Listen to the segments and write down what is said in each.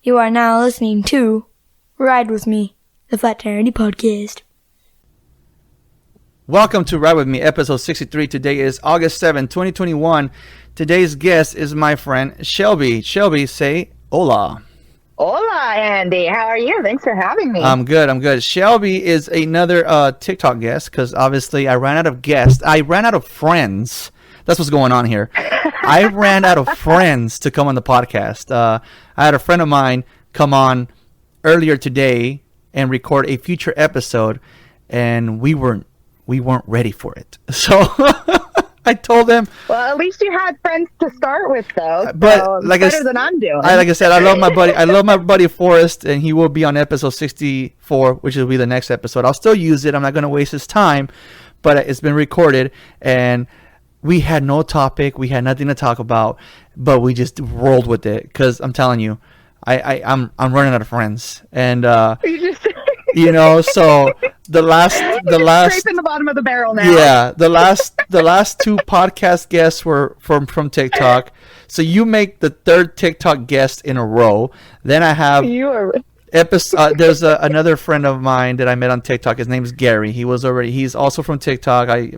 You are now listening to Ride With Me, the Flat Tire Nerdy Podcast. Welcome to Ride With Me, episode 63. Today is August 7, 2021. Today's guest is my friend Shelby. Shelby, say hola. Hola, Andy. How are you? Thanks for having me. I'm good. Shelby is another TikTok guest because obviously I ran out of guests. I ran out of friends. That's what's going on here. I ran out of friends to come on the podcast. I had a friend of mine come on earlier today and record a future episode, and we weren't ready for it. So I told them. Well, at least you had friends to start with, though. But so like better than I'm doing. Like I said, I love my buddy. I love my buddy Forrest, and he will be on episode 64, which will be the next episode. I'll still use it. I'm not going to waste his time, but it's been recorded, and we had no topic. We had nothing to talk about, but we just rolled with it because I'm telling you, I'm running out of friends, and You just so the last scraping the bottom of the barrel now. Yeah, the last two podcast guests were from TikTok. So you make the third TikTok guest in a row. Then I have there's another friend of mine that I met on TikTok. His name's Gary. He's also from TikTok. I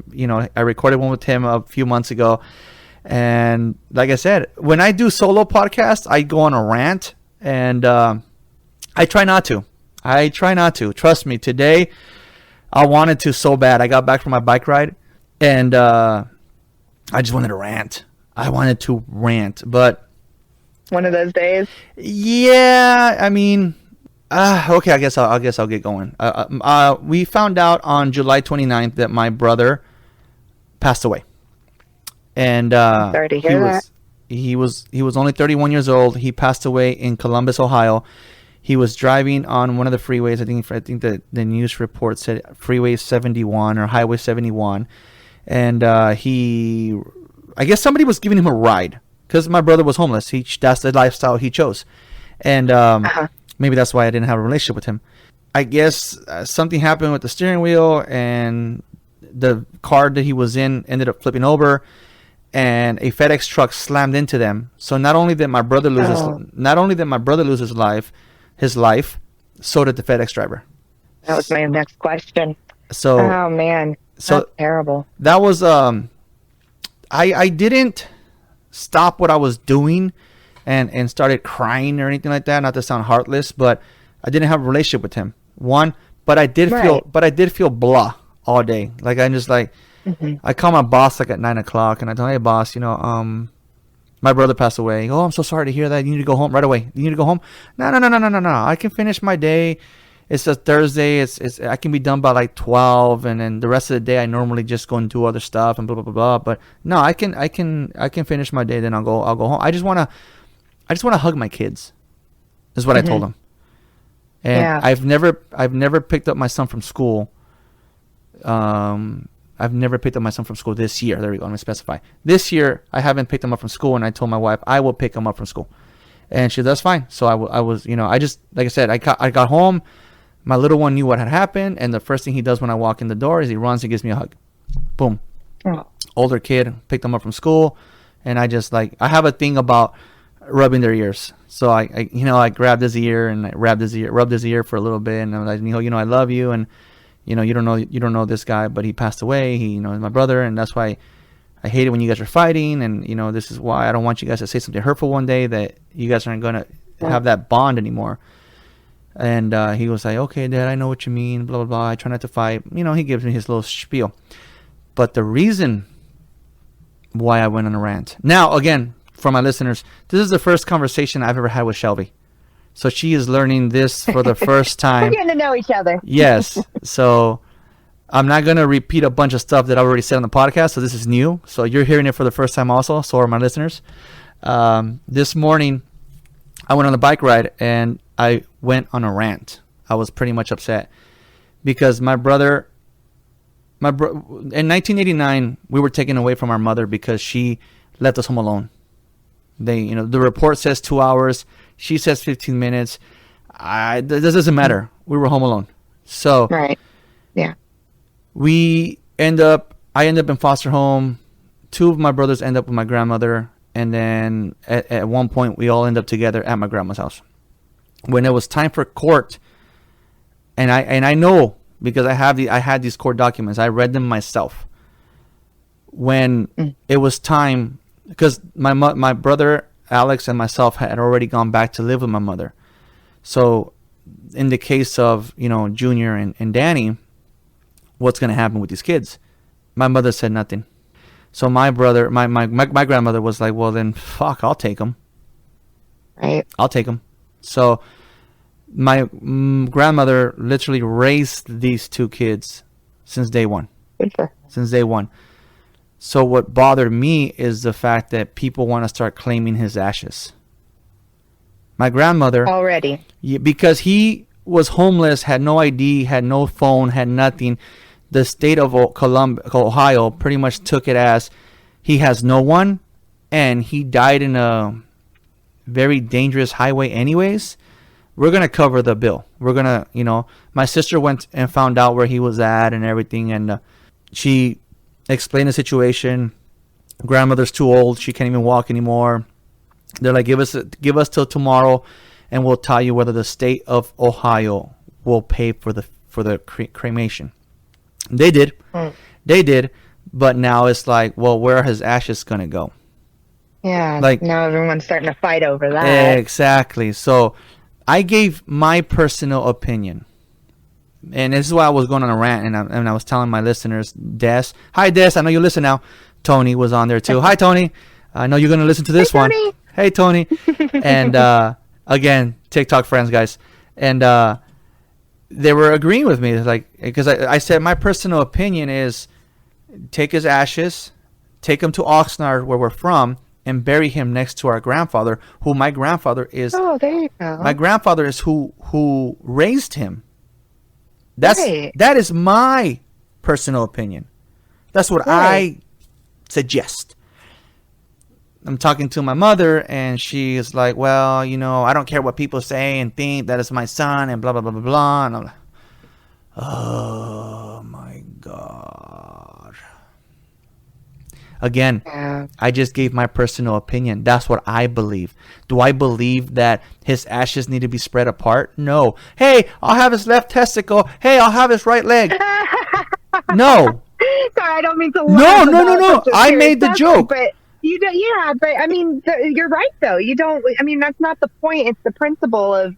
recorded one with him a few months ago. And like I said, when I do solo podcasts, I go on a rant, and I try not to. Trust me, today I wanted to so bad. I got back from my bike ride, and I just wanted to rant. But one of those days. Yeah, I mean, okay. I guess I'll get going. We found out on July 29th that my brother passed away, and sorry to hear that. He was only 31 years old. He passed away in Columbus, Ohio. He was driving on one of the freeways. I think the news report said Freeway 71 or Highway 71, and I guess somebody was giving him a ride because my brother was homeless. That's the lifestyle he chose, and maybe that's why I didn't have a relationship with him. I guess something happened with the steering wheel, and the car that he was in ended up flipping over, and a FedEx truck slammed into them. So not only did my brother lose his life, so did the FedEx driver. That was my next question. So, oh man, that's terrible. That was I didn't stop what I was doing and started crying or anything like that. Not to sound heartless, but I didn't have a relationship with him. But I did feel blah all day. Like I'm just like, I call my boss like at 9 o'clock, and I tell him, hey boss, my brother passed away. Oh, I'm so sorry to hear that. You need to go home right away. You need to go home. No. I can finish my day. It's a Thursday. I can be done by like 12, and then the rest of the day I normally just go and do other stuff and blah blah blah blah. But no, I can finish my day. Then I'll go home. I just wanna hug my kids. Is what I told them. And yeah. I've never picked up my son from school. I've never picked up my son from school this year. There we go. Let me specify. This year, I haven't picked him up from school, and I told my wife I will pick him up from school, and she said, that's fine. So I was, I just, like I said, I got home. My little one knew what had happened, and the first thing he does when I walk in the door is he runs and gives me a hug. Boom. Oh. Older kid, picked him up from school, and I just I have a thing about rubbing their ears. So I grabbed his ear and I rubbed his ear for a little bit, and I'm like, I love you, and you don't know this guy, but he passed away. He, is my brother, and that's why I hate it when you guys are fighting. And this is why I don't want you guys to say something hurtful one day that you guys aren't gonna have that bond anymore. And he was like, okay, Dad, I know what you mean. Blah blah blah. I try not to fight. He gives me his little spiel. But the reason why I went on a rant. Now, again, for my listeners, this is the first conversation I've ever had with Shelby. So she is learning this for the first time. We're getting to know each other. Yes. So I'm not going to repeat a bunch of stuff that I already said on the podcast. So this is new. So you're hearing it for the first time also. So are my listeners. This morning, I went on a bike ride and I went on a rant. I was pretty much upset because my brother, in 1989, we were taken away from our mother because she left us home alone. The report says 2 hours. She says 15 minutes. This doesn't matter. We were home alone. So right. Yeah. I end up in foster home. Two of my brothers end up with my grandmother. And then at one point, we all end up together at my grandma's house. when it was time for court, and I know because I had these court documents. I read them myself. When it was time, because my brother Alex and myself had already gone back to live with my mother. So in the case of, Junior and Danny, what's going to happen with these kids? My mother said nothing. So my grandmother was like, well, then fuck, I'll take them. Right. I'll take them. So my grandmother literally raised these two kids since day one. Good for her. Since day one. So what bothered me is the fact that people want to start claiming his ashes. My grandmother, Already. because he was homeless, had no ID, had no phone, had nothing. The state of Ohio pretty much took it as he has no one, and he died in a very dangerous highway anyways. We're going to cover the bill. We're going to, my sister went and found out where he was at and everything, and she explained the situation. Grandmother's too old. She can't even walk anymore. They're like, give us till tomorrow, and we'll tell you whether the state of Ohio will pay for the cremation. They did. They did. But now it's like, well, where are his ashes going to go? Yeah. Like, now everyone's starting to fight over that. Exactly. So I gave my personal opinion. And this is why I was going on a rant, and I was telling my listeners, Des. Hi, Des. I know you listen now. Tony was on there, too. Hi, Tony. I know you're going to listen to this one. Tony. Hey, Tony. And, again, TikTok friends, guys. And they were agreeing with me. Like, because I said my personal opinion is take his ashes, take him to Oxnard, where we're from, and bury him next to our grandfather, who my grandfather is. Oh, there you go. My grandfather is who raised him. Right. That is my personal opinion. That's what I suggest. I'm talking to my mother, and she is like, well, I don't care what people say and think. That is my son, and blah, blah, blah, blah, blah. And I'm like, oh, my God. Again, Yeah. I just gave my personal opinion. That's what I believe. Do I believe that his ashes need to be spread apart? No. Hey, I'll have his left testicle. Hey, I'll have his right leg. No. Sorry, I don't mean to. No. laugh about such a I serious made the subject, joke. But you don't. Yeah, but I mean, you're right though. You don't. I mean, that's not the point. It's the principle of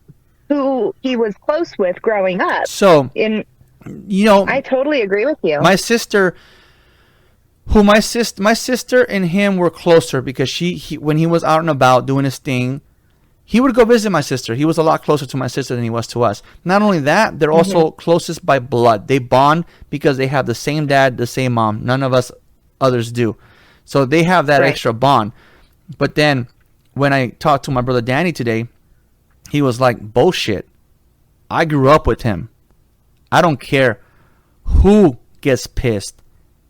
who he was close with growing up. So, And I totally agree with you. my sister and him were closer because he when he was out and about doing his thing, he would go visit my sister. He was a lot closer to my sister than he was to us. Not only that, they're also closest by blood. They bond because they have the same dad, the same mom. None of us others do. So they have that extra bond. But then when I talked to my brother Danny today, he was like, bullshit. I grew up with him. I don't care who gets pissed.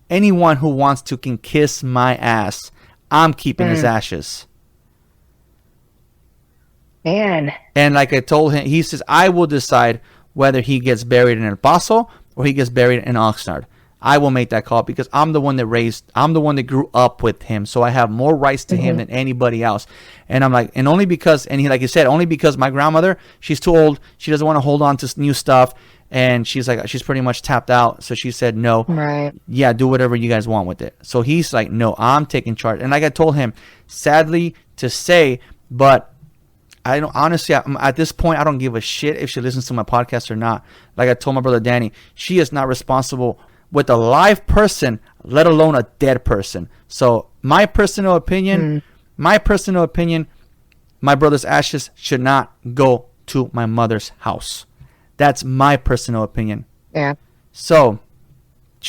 Anyone who wants to can kiss my ass. I'm keeping his ashes. Man. And like I told him, he says, I will decide whether he gets buried in El Paso or he gets buried in Oxnard. I will make that call because I'm the one that grew up with him. So I have more rights to him than anybody else. And I'm like, and only because, and he, like you said, only because my grandmother, she's too old. She doesn't want to hold on to new stuff. And she's like, she's pretty much tapped out. So she said, no. Right. Yeah, do whatever you guys want with it. So he's like, no, I'm taking charge. And like I told him, sadly to say, but I don't, honestly, at this point, I don't give a shit if she listens to my podcast or not. Like I told my brother Danny, she is not responsible with a live person, let alone a dead person. So my personal opinion, my brother's ashes should not go to my mother's house. That's my personal opinion. Yeah. So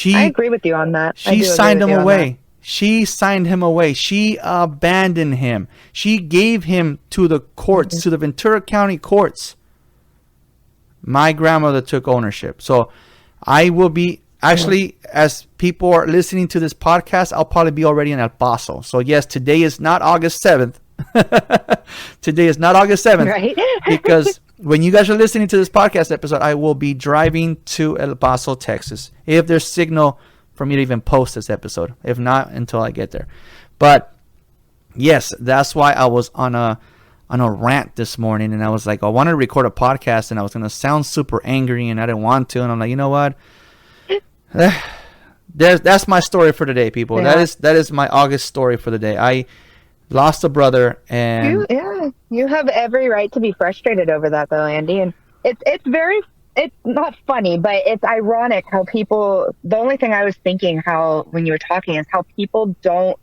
I agree with you on that. She signed him away. She signed him away. She abandoned him. She gave him to the courts, to the Ventura County courts. My grandmother took ownership. So I will be, actually, as people are listening to this podcast, I'll probably be already in El Paso. So yes, today is not August 7th. Today is not August 7th. Right. Because when you guys are listening to this podcast episode, I will be driving to El Paso, Texas. If there's signal for me to even post this episode. If not, until I get there. But yes, that's why I was on a on a rant this morning, and I was like, I wanted to record a podcast, and I was gonna sound super angry, and I didn't want to, and I'm like, you know what? That's my story for today, people. Yeah. That is my August story for the day. I lost a brother, and You have every right to be frustrated over that, though, Andy. And it's not funny, but it's ironic how people. The only thing I was thinking how when you were talking is how people don't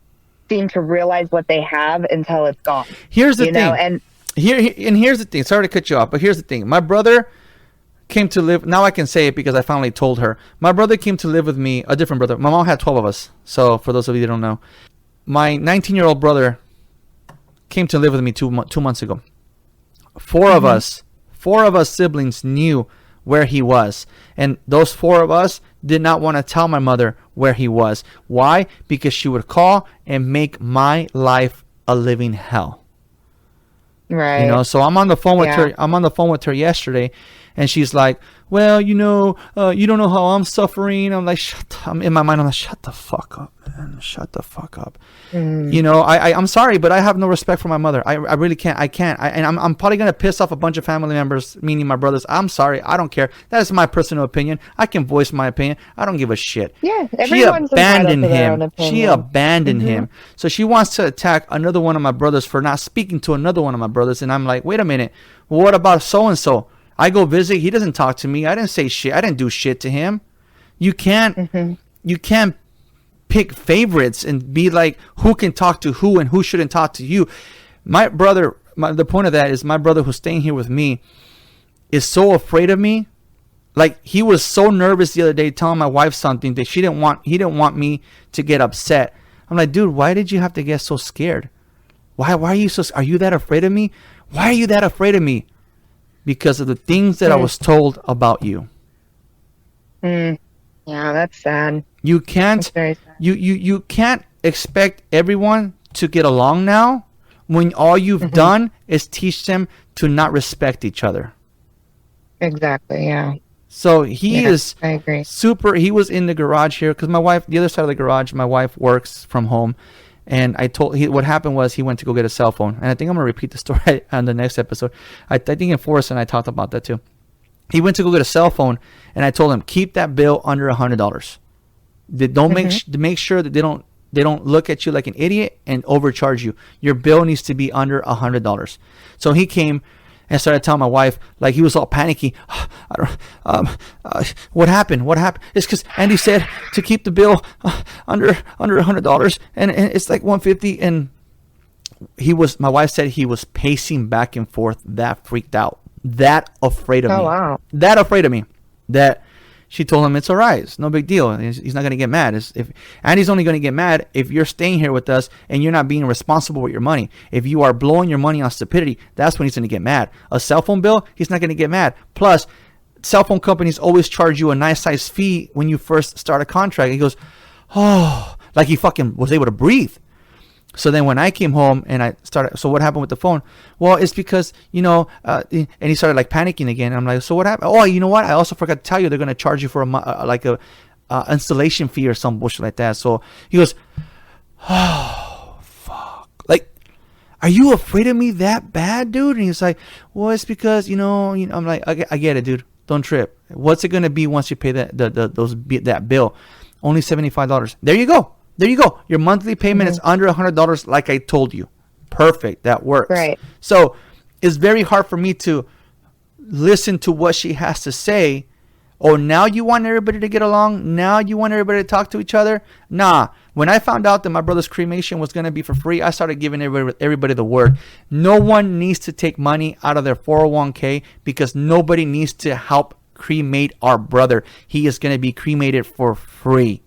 seem to realize what they have until it's gone. here's the thing. And Here's the thing. Sorry to cut you off, but here's the thing. My brother came to live. Now I can say it because I finally told her. My brother came to live with me. A different brother. My mom had 12 of us. So for those of you that don't know, my 19-year-old brother came to live with me 2 months ago. Four of us siblings knew where he was, and those 4 of us did not want to tell my mother where he was. Why? Because she would call and make my life a living hell. right, You know, so I'm on the phone with Yeah. her. I'm on the phone with her yesterday, and she's like, "Well, you don't know how I'm suffering." I'm like, I'm in my mind. I'm like, "Shut the fuck up, man. Shut the fuck up." You know, I'm sorry, but I have no respect for my mother. I really can't. I can't. And I'm probably gonna piss off a bunch of family members, meaning my brothers. I'm sorry. I don't care. That is my personal opinion. I can voice my opinion. I don't give a shit. Yeah, She everyone's entitled abandoned to their own him. She opinion. abandoned him. So she wants to attack another one of my brothers for not speaking to another one of my brothers. And I'm like, wait a minute. What about so and so? I go visit. He doesn't talk to me. I didn't say shit. I didn't do shit to him. You can't. You can't pick favorites and be like who can talk to who and who shouldn't talk to you. My brother. The point of that is my brother who's staying here with me is so afraid of me. Like he was so nervous the other day telling my wife something that he didn't want me to get upset. I'm like, dude, why did you have to get so scared? Why are you are you that afraid of me? Why are you that afraid of me? Because of the things that I was told about you. Yeah, that's sad. You can't That's very sad. you can't expect everyone to get along now when all you've done is teach them to not respect each other. Exactly. Yeah. So he Yeah, is I agree. super. He was in the garage here because my wife, the other side of the garage, my wife works from home. And I told what happened was he went to go get a cell phone. And I think I'm going to repeat the story on the next episode. I think in Forrest and I talked about that too. He went to go get a cell phone, and I told him, keep that bill under $100. Don't make sure that they don't look at you like an idiot and overcharge you. Your bill needs to be under $100. So he came and started telling my wife, like he was all panicky. What happened? It's because Andy said to keep the bill under $100, and it's like $150. And my wife said he was pacing back and forth, that freaked out, that afraid of me. Oh, wow. That afraid of me. That she told him it's all right. It's no big deal. He's not going to get mad. Andy's only going to get mad if you're staying here with us and you're not being responsible with your money. If you are blowing your money on stupidity, that's when he's going to get mad. A cell phone bill, he's not going to get mad. Plus, cell phone companies always charge you a nice size fee when you first start a contract. He goes, oh, like he fucking was able to breathe. So then when I came home and I started, so what happened with the phone? Well, it's because, and he started like panicking again. I'm like, so what happened? Oh, you know what? I also forgot to tell you, they're going to charge you for a installation fee or some bullshit like that. So he goes, oh, fuck. Like, are you afraid of me that bad, dude? And he's like, well, it's because, I'm like, I get it, dude. Don't trip. What's it going to be once you pay that bill? Only $75. There you go. Your monthly payment is under $100, like I told you. Perfect. That works. Right. So it's very hard for me to listen to what she has to say. Oh, now you want everybody to get along? Now you want everybody to talk to each other? Nah. When I found out that my brother's cremation was going to be for free, I started giving everybody the word. No one needs to take money out of their 401k because nobody needs to help cremate our brother. He is going to be cremated for free.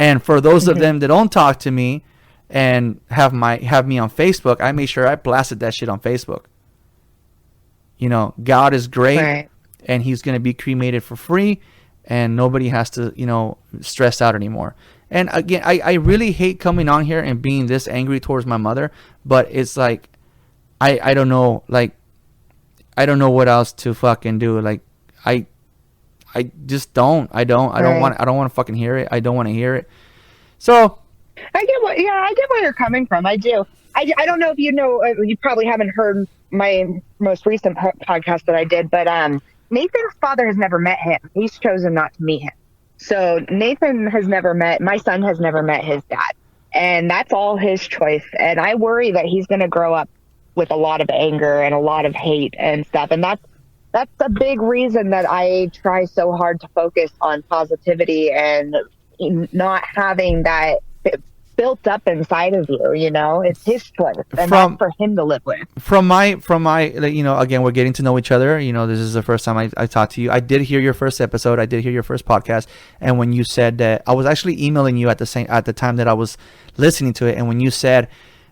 And for those of them that don't talk to me and have me on Facebook, I made sure I blasted that shit on Facebook. God is great, Right. and he's going to be cremated for free, and nobody has to, stress out anymore. And again, I really hate coming on here and being this angry towards my mother, but it's like, I don't know, like, I don't know what else to fucking do. Like, I just don't. I don't want to fucking hear it. I don't want to hear it. So I get where you're coming from. I do. I don't know if you know, you probably haven't heard my most recent podcast that I did, but Nathan's father has never met him. He's chosen not to meet him. So Nathan has never met, my son has never met his dad. And that's all his choice. And I worry that he's going to grow up with a lot of anger and a lot of hate and stuff. And that's a big reason that I try so hard to focus on positivity and not having that built up inside of you. You know, it's his choice, and that's for him to live with. From my, you know, again, we're getting to know each other. You know, this is the first time I talked to you. I did hear your first episode. I did hear your first podcast. And when you said that, I was actually emailing you at the time that I was listening to it. And when you said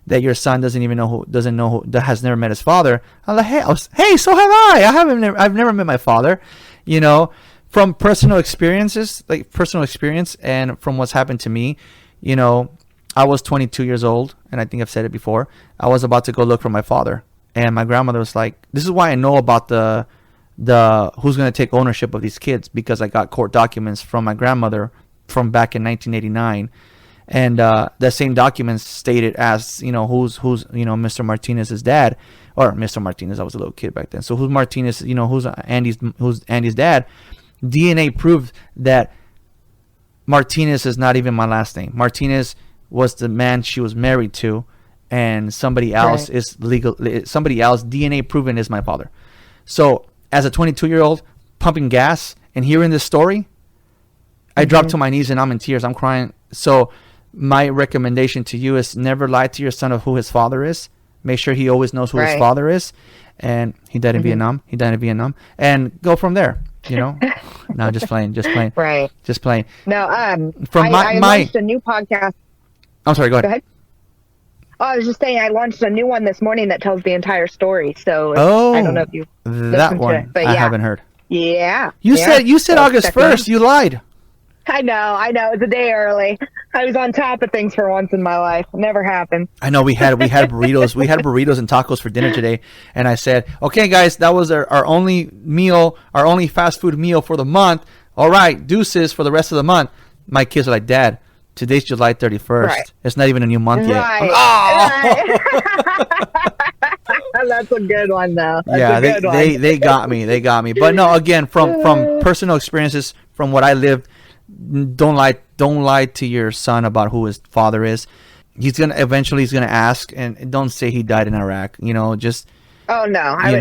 that your son doesn't know who, that has never met his father, I'm like, hey, so have I. I've never met my father. You know, from personal experience, and from what's happened to me, you know, I was 22 years old, and I think I've said it before. I was about to go look for my father, and my grandmother was like, "This is why I know about the who's going to take ownership of these kids, because I got court documents from my grandmother from back in 1989, and the same documents stated as, you know, who's you know, Mr. Martinez's dad, or Mr. Martinez. I was a little kid back then, so who's Martinez? You know, who's Andy's dad? DNA proved that Martinez is not even my last name. Martinez was the man she was married to, and somebody else is legal. Somebody else, DNA proven, is my father. So as a 22-year-old pumping gas and hearing this story, I dropped to my knees and I'm in tears. I'm crying. So my recommendation to you is never lie to your son of who his father is. Make sure he always knows who his father is. And he died in Vietnam. And go from there. You know, no, just playing. Right. Just playing. No, from I launched a new podcast. I'm sorry, go ahead. Oh, I was just saying, I launched a new one this morning that tells the entire story. So I don't know if you that one, to it, but I haven't heard. Yeah. You said August 1st. You lied. I know. It's a day early. I was on top of things for once in my life. Never happened. I know we had burritos. We had burritos and tacos for dinner today, and I said, "Okay, guys, that was our only meal, our only fast food meal for the month. All right, deuces for the rest of the month." My kids are like, "Dad, today's July 31st. Right. It's not even a new month yet." Right. That's a good one, though. They got me. They got me. But no, again, from personal experiences, from what I lived, don't lie to your son about who his father is. He's gonna ask, and don't say he died in Iraq. You know, just. Oh no, I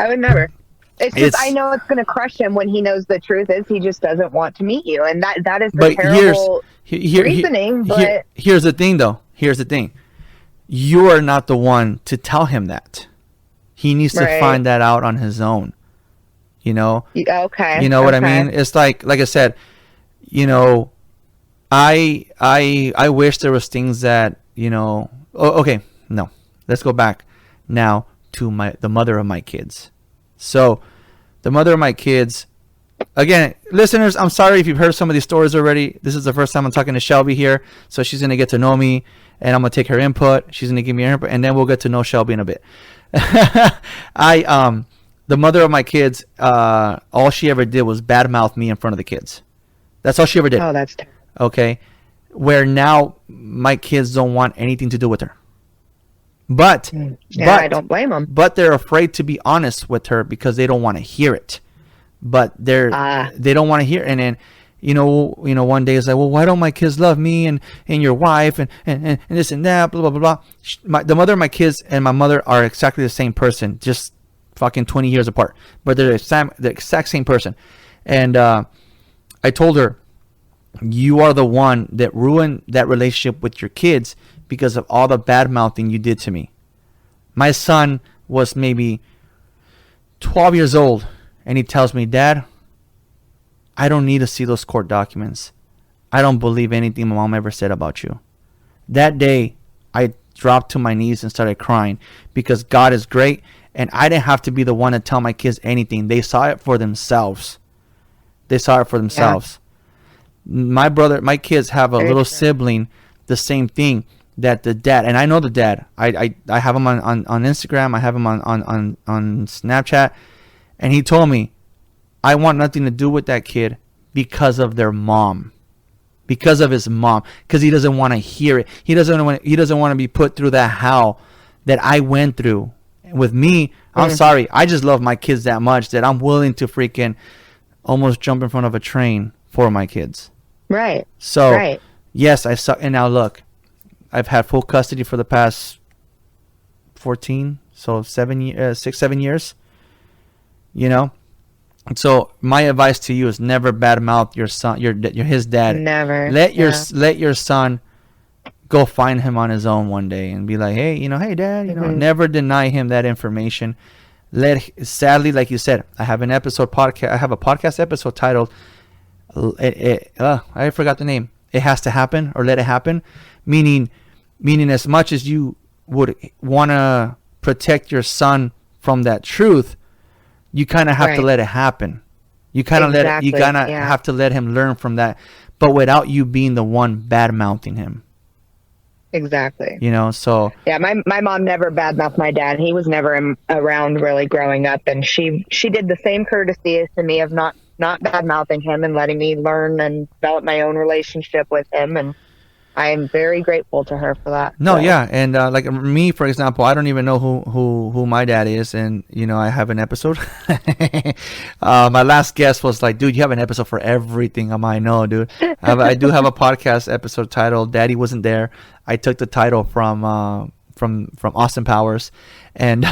would never. It's just, I know it's gonna crush him when he knows the truth is he just doesn't want to meet you, and that is the terrible reasoning. But here's the thing, though. Here's the thing. You are not the one to tell him that. He needs to find that out on his own. You know. Okay. You know what I mean? It's like I said. You know, I wish there was things that, you know. Oh, okay, no. Let's go back now to the mother of my kids. So, the mother of my kids. Again, listeners, I'm sorry if you've heard some of these stories already. This is the first time I'm talking to Shelby here, so she's gonna get to know me, and I'm gonna take her input. She's gonna give me her input, and then we'll get to know Shelby in a bit. The mother of my kids, all she ever did was badmouth me in front of the kids. That's all she ever did. Oh, that's terrible. Okay. Where now my kids don't want anything to do with her. But I don't blame them. But they're afraid to be honest with her because they don't want to hear it. But they don't want to hear it. And then, you know, one day it's like, well, why don't my kids love me and your wife and this and that, blah, blah, blah, blah. The mother of my kids and my mother are exactly the same person, just fucking 20 years apart. But they're the exact same person. And I told her, you are the one that ruined that relationship with your kids because of all the bad mouthing you did to me. My son was maybe 12 years old, and he tells me, Dad, I don't need to see those court documents. I don't believe anything my mom ever said about you. That day, I dropped to my knees and started crying because God is great, and I didn't have to be the one to tell my kids anything. They saw it for themselves. Yeah. My kids have a little sibling, the same thing, that the dad, and I know the dad. I have him on Instagram. I have him on Snapchat, and he told me, I want nothing to do with that kid because of their mom, because of his mom, because he doesn't want to hear it. He doesn't want to be put through that hell that I went through. With me, I'm sorry, I just love my kids that much that I'm willing to freaking almost jump in front of a train for my kids. Right. So Right. yes, I suck. And now look, I've had full custody for the past 14, so 7 years. You know, so my advice to you is never badmouth your son, your his dad. Never. Let Yeah. your son go find him on his own one day and be like, hey, hey, dad, never deny him that information. Sadly, like you said, I have a podcast episode titled, I forgot the name. It has to happen, or let it happen, meaning as much as you would want to protect your son from that truth, you kind of have to Right. let it happen. You kind of Exactly, yeah. have to let him learn from that, but without you being the one bad mouthing him. Exactly. So Yeah, my mom never badmouthed my dad. He was never around really growing up, and she did the same courtesy as to me of not badmouthing him and letting me learn and develop my own relationship with him, and I am very grateful to her for that. no, So, yeah, and like me, for example, I don't even know who my dad is, and I have an episode. My last guest was like, dude, you have an episode for everything. I know, dude. I do have a podcast episode titled "Daddy Wasn't There." I took the title from Austin Powers, and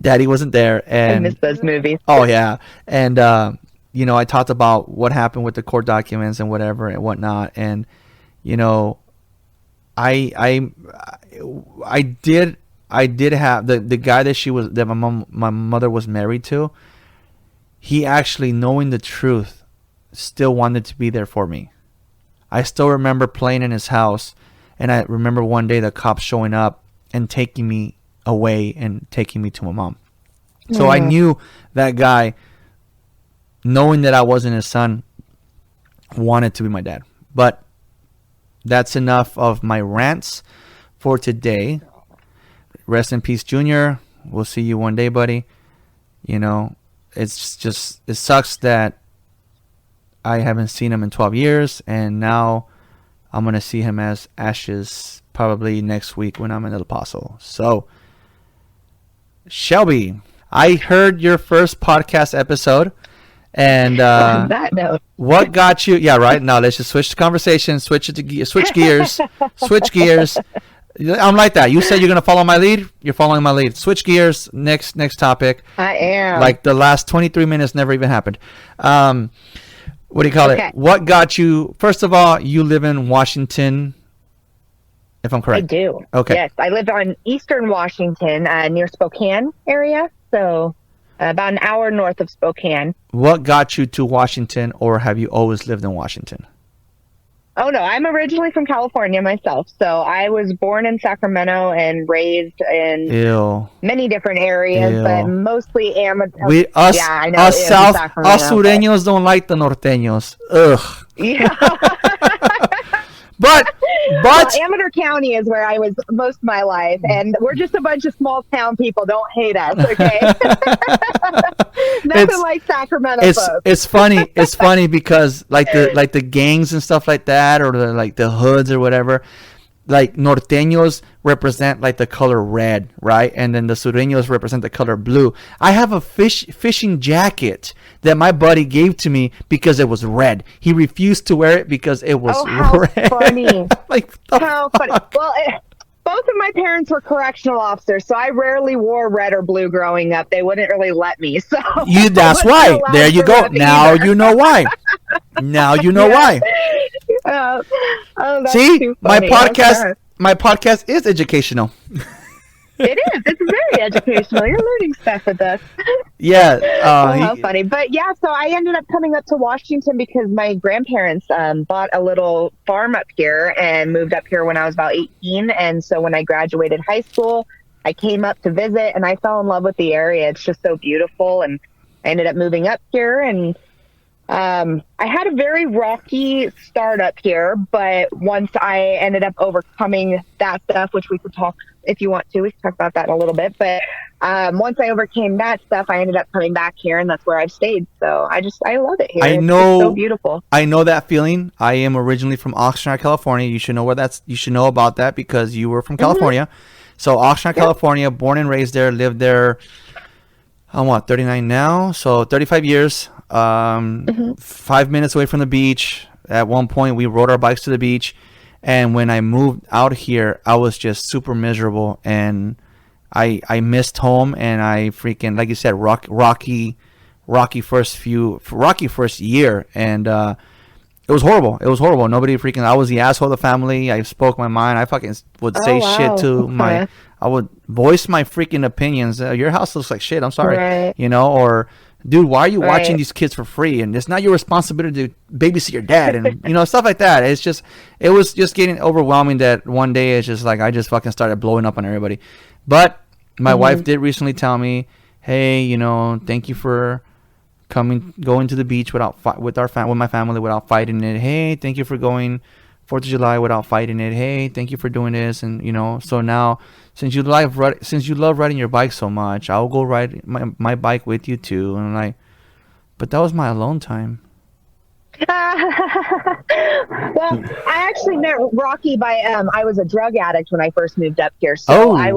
Daddy wasn't there, I and miss those movies. oh yeah, and I talked about what happened with the court documents and whatever and whatnot, and I did have the guy that my mother was married to. He actually, knowing the truth, still wanted to be there for me. I still remember playing in his house, and I remember one day the cops showing up and taking me away and taking me to my mom. So I knew that guy, knowing that I wasn't his son, wanted to be my dad. But that's enough of my rants for today. Rest in peace, Junior. We'll see you one day, buddy. It sucks that I haven't seen him in 12 years, and now I'm going to see him as ashes probably next week when I'm in El Paso. So, Shelby, I heard your first podcast episode, and On that note, what got you? Yeah, right. Now let's just switch the conversation. Switch gears. Switch gears. I'm like that. You said you're gonna follow my lead. You're following my lead. Switch gears. Next topic. I am. Like the last 23 minutes never even happened. What do you call Okay. it? What got you? First of all, you live in Washington, if I'm I correct. do. Okay. Yes, I live on Eastern Washington, near Spokane area, so about an hour north of Spokane. What got you to Washington, or have you always lived in Washington? Oh no, I'm originally from California myself. So I was born in Sacramento and raised in Ew. many different areas, Ew. but mostly amateur. Us Yeah, I know, us it is South Sacramento, us Sureños don't like the Norteños. Ugh. Yeah. But Well, Amador County is where I was most of my life, and we're just a bunch of small town people. Don't hate us, okay? Nothing It's- like Sacramento folks. it's funny because like the gangs and stuff like that, or the hoods or whatever, like Norteños represent like the color red, right? And then the Sureños represent the color blue. I have a fishing jacket that my buddy gave to me because it was red. He refused to wear it because it was Oh, how red. funny. Like the How fuck? funny. Well, both of my parents were correctional officers, so I rarely wore red or blue growing up. They wouldn't really let me. So That's I wasn't why. allowed There you to go. rep Now either. you know why. Now you know why. Oh, that's See, too my funny. podcast. Okay. My podcast is educational. It is. It's very educational. You're learning stuff with us. Yeah. Oh, how funny. But yeah, so I ended up coming up to Washington because my grandparents bought a little farm up here and moved up here when I was about 18. And so when I graduated high school, I came up to visit and I fell in love with the area. It's just so beautiful. And I ended up moving up here, and I had a very rocky start up here, but once I ended up overcoming that stuff, which we could talk, if you want to, we can talk about that in a little bit. But once I overcame that stuff, I ended up coming back here, and that's where I've stayed. So I love it here. I It's know- just so beautiful. I know that feeling. I am originally from Oxnard, California. You should know about that because you were from California. So Oxnard, California, born and raised there, lived there. I'm 39 now, so 35 years. 5 minutes away from the beach. At one point, we rode our bikes to the beach, and when I moved out here, I was just super miserable, and I missed home, and I freaking, like you said, rocky first year, and it was horrible. It was horrible. Nobody freaking. I was the asshole of the family. I spoke my mind. I fucking would say shit to my. I would voice my freaking opinions. Your house looks like shit. I'm sorry. Right. You know, or dude, why are you watching these kids for free? And it's not your responsibility to babysit your dad, and you know, stuff like that. It was just getting overwhelming. That one day it's just like I just fucking started blowing up on everybody. But my wife did recently tell me, hey, you know, thank you for going to the beach with my family without fighting it. Hey, thank you for going 4th of July without fighting it. Hey, thank you for doing this. And you know, so now since you love riding your bike so much, I'll go ride my bike with you too. And I'm like, but that was my alone time. Well, I actually met Rocky by I was a drug addict when I first moved up here. So I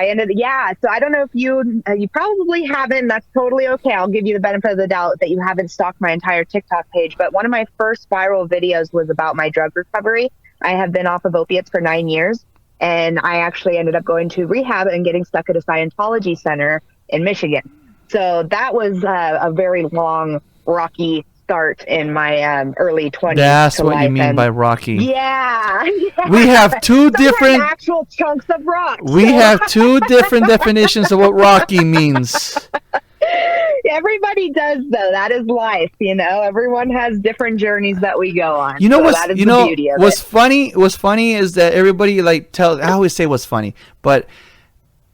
ended so I don't know if you probably haven't. That's totally okay. I'll give you the benefit of the doubt that you haven't stalked my entire TikTok page. But one of my first viral videos was about my drug recovery. I have been off of opiates for 9 years, and I actually ended up going to rehab and getting stuck at a Scientology center in Michigan. So that was a very long, rocky start in my early 20s. That's what you mean by rocky. Yeah. We have two different actual chunks of rock. We have two different definitions of what rocky means. Everybody does, though. That is life, you know. Everyone has different journeys that we go on. You know what's the beauty of what's funny? What's funny is that everybody I always say what's funny, but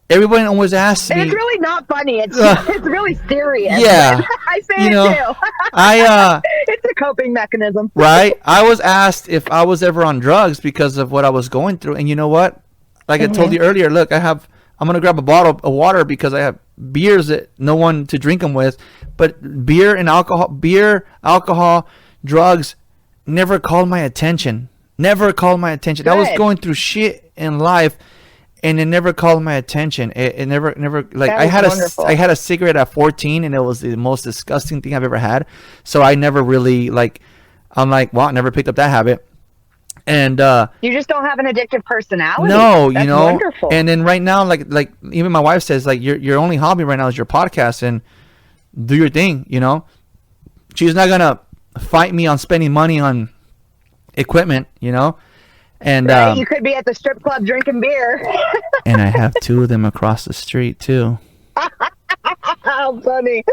everybody always asks me. And it's really not funny. It's really serious. Yeah, I say it too. It's a coping mechanism. Right. I was asked if I was ever on drugs because of what I was going through, and you know what? Like I told you earlier, look, I'm gonna grab a bottle of water because I have beers that no one to drink them with, but beer, alcohol, drugs never called my attention. Never called my attention. Good. I was going through shit in life, and it never called my attention. It never like I had a cigarette at 14, and it was the most disgusting thing I've ever had. So I never really I'm like, well, I never picked up that habit. And you just don't have an addictive personality. No, That's you know. Wonderful. And then right now, like even my wife says, like your only hobby right now is your podcast, and do your thing. You know, she's not gonna fight me on spending money on equipment. You know, and right, you could be at the strip club drinking beer. And I have two of them across the street too. How funny!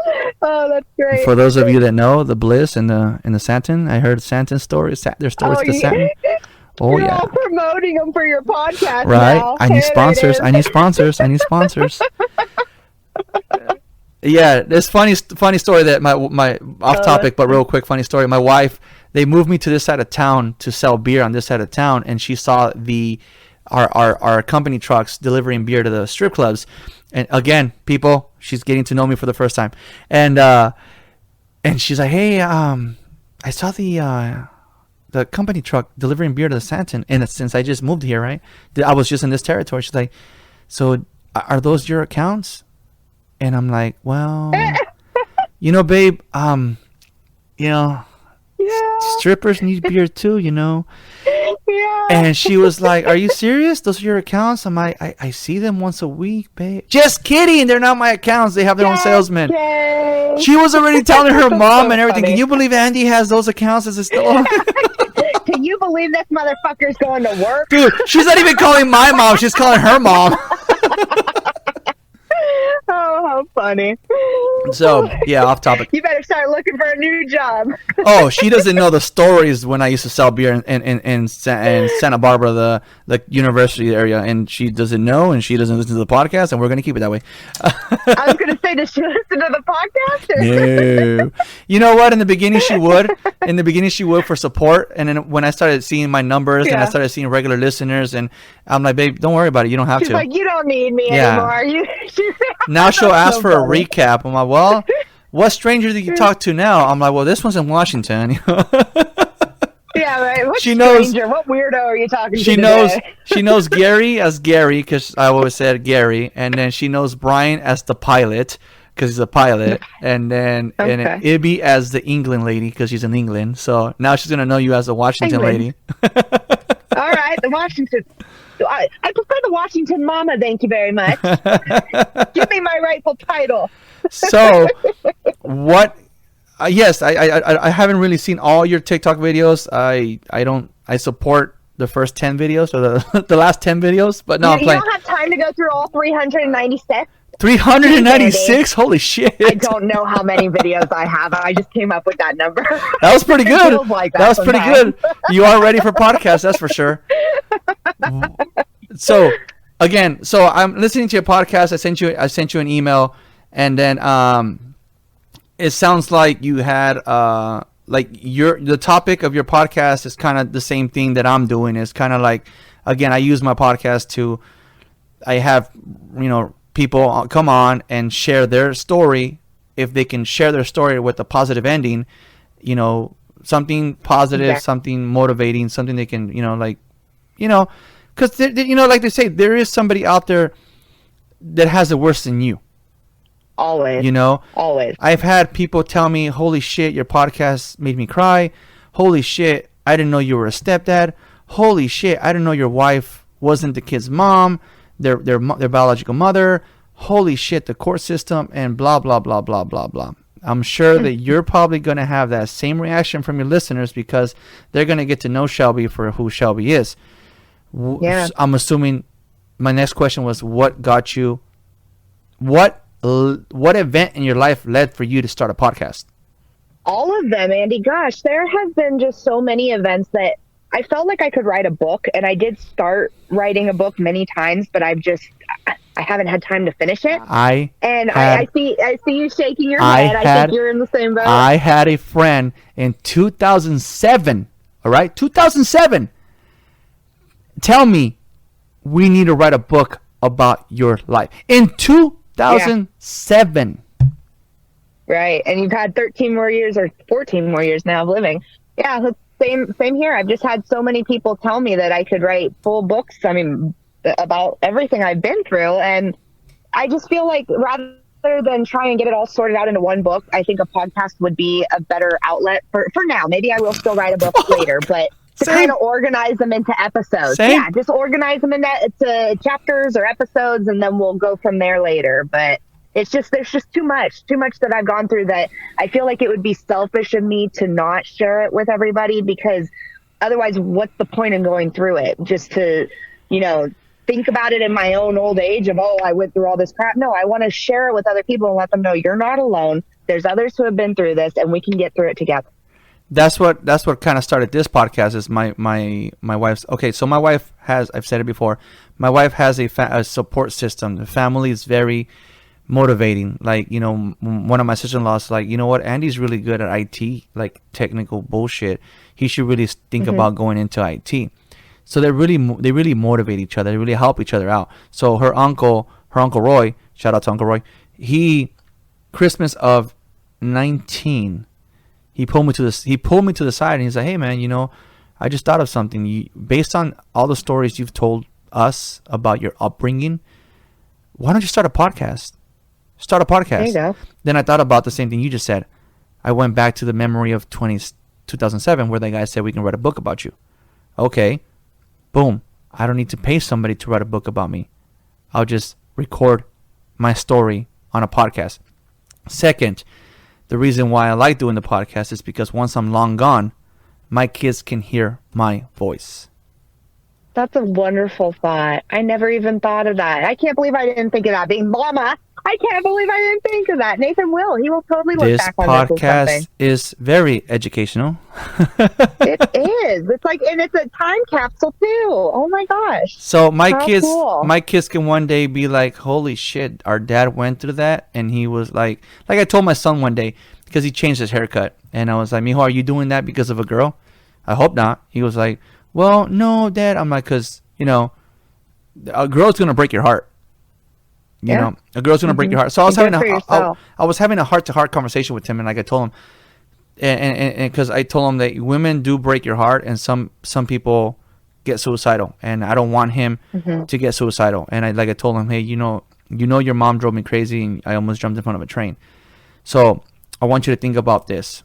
Oh, that's great. For those of you that know the Bliss and the Santon, I heard Santon stories. Their stories to Santon. Oh You're yeah. all promoting them for your podcast. Right. Now. I need sponsors. I need sponsors. Yeah, this funny story that my off topic, but real quick funny story. My wife, they moved me to this side of town to sell beer on this side of town, and she saw our company trucks delivering beer to the strip clubs. And again, people, she's getting to know me for the first time, and she's like, hey, I saw the company truck delivering beer to the Santon, and since I just moved here, right, I was just in this territory. She's like, so are those your accounts? And I'm like, well, you know, babe, you know, strippers need beer too, you know. Yeah. And she was like, are you serious? Those are your accounts? I'm like, I see them once a week, babe. Just kidding. They're not my accounts. They have their own salesman. Yay. She was already telling her mom So and everything. funny. Can you believe Andy has those accounts as a store? Can you believe this motherfucker's going to work? Dude, she's not even calling my mom. She's calling her mom. Oh, how funny. So, yeah, off topic. You better start looking for a new job. Oh, she doesn't know the stories when I used to sell beer in Santa Barbara, the university area, and she doesn't know, and she doesn't listen to the podcast, and we're going to keep it that way. I was going to say, does she listen to the podcast? No. You know what? In the beginning, she would. In the beginning, she would for support, and then when I started seeing my numbers and I started seeing regular listeners, and I'm like, babe, don't worry about it. You don't have She's to. like, you don't need me Yeah. anymore. Now she'll ask So for a funny. recap. I'm like, well, what stranger did you talk to now? I'm like, well, this one's in Washington. Yeah, right. What She knows- stranger? What weirdo are you talking to She today? knows Gary as Gary because I always said Gary, and then she knows Brian as the pilot because he's a pilot, and then and Okay. Ibby as the England lady because she's in England. So now she's gonna know you as the Washington England. lady. All right, the Washington. I prefer the Washington Mama. Thank you very much. Give me my rightful title. So, what? Yes, I haven't really seen all your TikTok videos. I support the first 10 videos or the last 10 videos, but no, I'm You playing don't have time to go through all 396. 396. Holy shit! I don't know how many videos I have. I just came up with that number. That was pretty It good. feels like That was pretty sometimes. good. You are ready for podcast, that's for sure. So, again, so I'm listening to your podcast. I sent you an email, and then it sounds like you had like the topic of your podcast is kind of the same thing that I'm doing. It's kind of like, again, I use my podcast to, I have, people come on and share their story. If they can share their story with a positive ending, something positive, Yeah. something motivating, something they can, because like they say, there is somebody out there that has it worse than you. Always. Always. I've had people tell me, holy shit, your podcast made me cry. Holy shit, I didn't know you were a stepdad. Holy shit, I didn't know your wife wasn't the kid's mom, their biological mother. Holy shit, the court system, and blah, blah, blah, blah, blah, blah. I'm sure that you're probably going to have that same reaction from your listeners because they're going to get to know Shelby for who Shelby is. Yeah. I'm assuming my next question was, what got you, what event in your life led for you to start a podcast? All of them, Andy. Gosh, there have been just so many events that I felt like I could write a book, and I did start writing a book many times, but I haven't had time to finish it. I see you shaking your head. I think you're in the same boat. I had a friend in 2007. All right, 2007. Tell me, we need to write a book about your life in 2007. Right, and you've had 13 more years or 14 more years now of living. Yeah, that's same here. I've just had so many people tell me that I could write full books. I mean, about everything I've been through, and I just feel like rather than try and get it all sorted out into one book, I think a podcast would be a better outlet for now. Maybe I will still write a book later, but to kind of organize them into episodes. Same. Yeah, just organize them into chapters or episodes, and then we'll go from there later. But there's just too much that I've gone through that I feel like it would be selfish of me to not share it with everybody, because otherwise what's the point in going through it just to, think about it in my own old age of, I went through all this crap. No, I want to share it with other people and let them know you're not alone. There's others who have been through this, and we can get through it together. That's what kind of started this podcast. Is my wife's okay. So my wife has, I've said it before, my wife has a support system. The family is very motivating. Like, one of my sister-in-laws like, you know what, Andy's really good at IT, like technical bullshit. He should really think about going into IT. So they really motivate each other. They really help each other out. So her uncle Roy, shout out to Uncle Roy, Christmas of 19, he pulled me to the side and he's like, hey man, I just thought of something. Based on all the stories you've told us about your upbringing, why don't you start a podcast? Start a podcast. There you go. Then I thought about the same thing you just said. I went back to the memory of 2007 where that guy said we can write a book about you. Okay. Boom. I don't need to pay somebody to write a book about me. I'll just record my story on a podcast. Second, the reason why I like doing the podcast is because once I'm long gone, my kids can hear my voice. That's a wonderful thought. I never even thought of that. I can't believe I didn't think of that. Being mama, I can't believe I didn't think of that. Nathan will. He will totally look This back on this as podcast something. is very educational. It is. It's like, and it's a time capsule too. Oh my gosh. So my How kids, cool. my kids can one day be like, "Holy shit, our dad went through that," and he was like I told my son one day because he changed his haircut, and I was like, "Mijo, are you doing that because of a girl?" I hope not. He was like, "Well, no, Dad." I'm like, "Cause a girl's gonna break your heart. A girl's gonna break your heart." So I was Good having for yourself. I was having a heart-to-heart conversation with him, and like I told him, and because I told him that women do break your heart, and some people get suicidal, and I don't want him to get suicidal. And I told him, hey, you know your mom drove me crazy, and I almost jumped in front of a train. So I want you to think about this.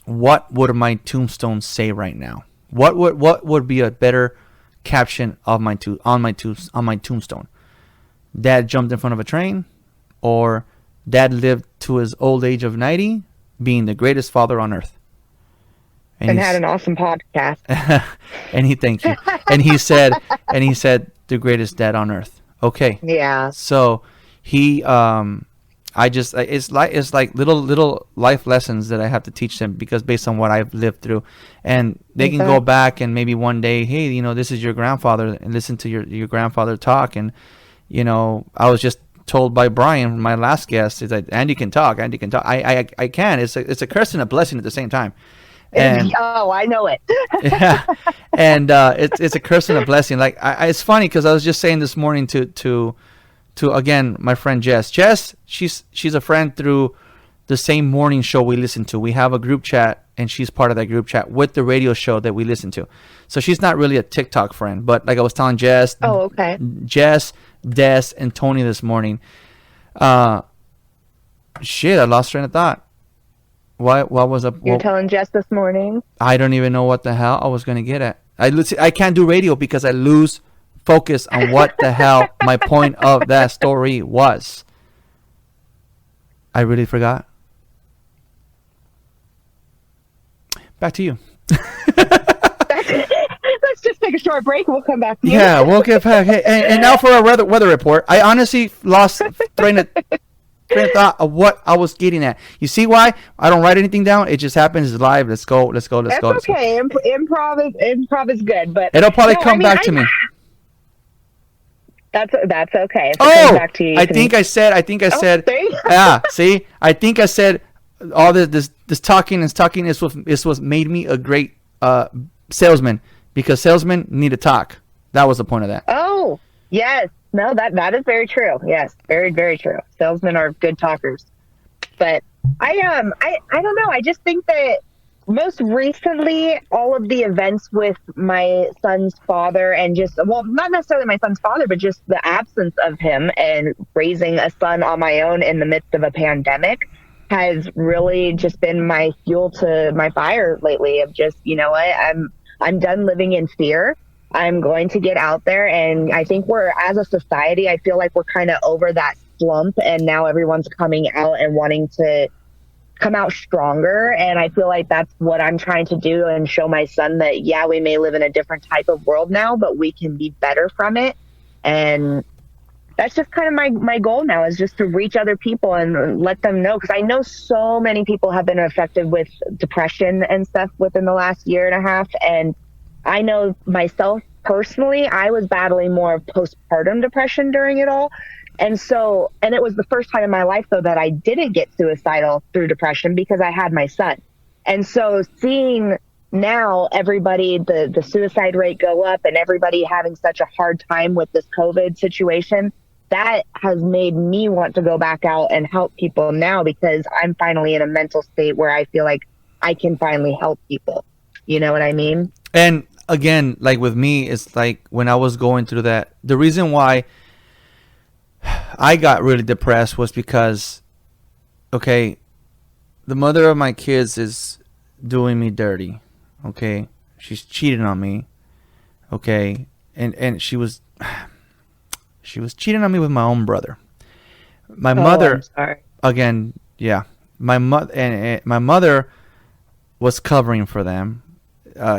What would my tombstone say right now? What would be a better caption of on my tombstone? Dad jumped in front of a train, or Dad lived to his old age of 90, being the greatest father on earth. And had an awesome podcast. And he thanked you. And he said the greatest dad on earth. Okay. Yeah. So he it's like little life lessons that I have to teach them, because based on what I've lived through, and they can go back and maybe one day, hey, you know, this is your grandfather, and listen to your grandfather talk. And you know, I was just told by Brian, my last guest, is that Andy can talk. I can. It's a curse and a blessing at the same time. And I know it. yeah, and it's a curse and a blessing. Like it's funny because I was just saying this morning to again my friend Jess. Jess, she's a friend through the same morning show we listen to. We have a group chat, and she's part of that group chat with the radio show that we listen to. So she's not really a TikTok friend, but like I was telling Jess, Jess, Des, and Tony this morning. Shit, I lost train of thought. What was up? You're telling Jess this morning? I don't even know what the hell I was going to get at. I can't do radio because I lose focus on what the hell my point of that story was. I really forgot. Back to you. Let's just take a short break. We'll come back to you. Yeah, we'll get back. Hey, and now for a weather report. I honestly lost train of thought of what I was getting at. You see why I don't write anything down? It just happens. It's live. Let's go. That's okay. Improv is good, but it'll probably come back to me. That's okay. Back to you, I think I said. Yeah. See, I think I said all this talking is what made me a great salesman, because salesmen need to talk. That was the point of that. Oh, yes. No, that is very true. Yes, very, very true. Salesmen are good talkers. But I don't know. I just think that most recently, all of the events with my son's father, and not necessarily my son's father, but just the absence of him and raising a son on my own in the midst of a pandemic, has really just been my fuel to my fire lately. Of just, you know what, I'm done living in fear. I'm going to get out there, and I think as a society, I feel like we're kind of over that slump, and now everyone's coming out and wanting to come out stronger. And I feel like that's what I'm trying to do, and show my son that, yeah, we may live in a different type of world now, but we can be better from it. And that's just kind of my goal now, is just to reach other people and let them know, because I know so many people have been affected with depression and stuff within the last year and a half. And I know myself personally, I was battling more of postpartum depression during it all. And it was the first time in my life, though, that I didn't get suicidal through depression, because I had my son. And so seeing now everybody, the suicide rate go up, and everybody having such a hard time with this COVID situation, that has made me want to go back out and help people now, because I'm finally in a mental state where I feel like I can finally help people. You know what I mean? And again, like with me, it's like when I was going through that, the reason why I got really depressed was because, okay, the mother of my kids is doing me dirty. Okay, she's cheating on me. Okay, and she was cheating on me with my own brother. My mother, I'm sorry. Again, yeah, my mother was covering for them.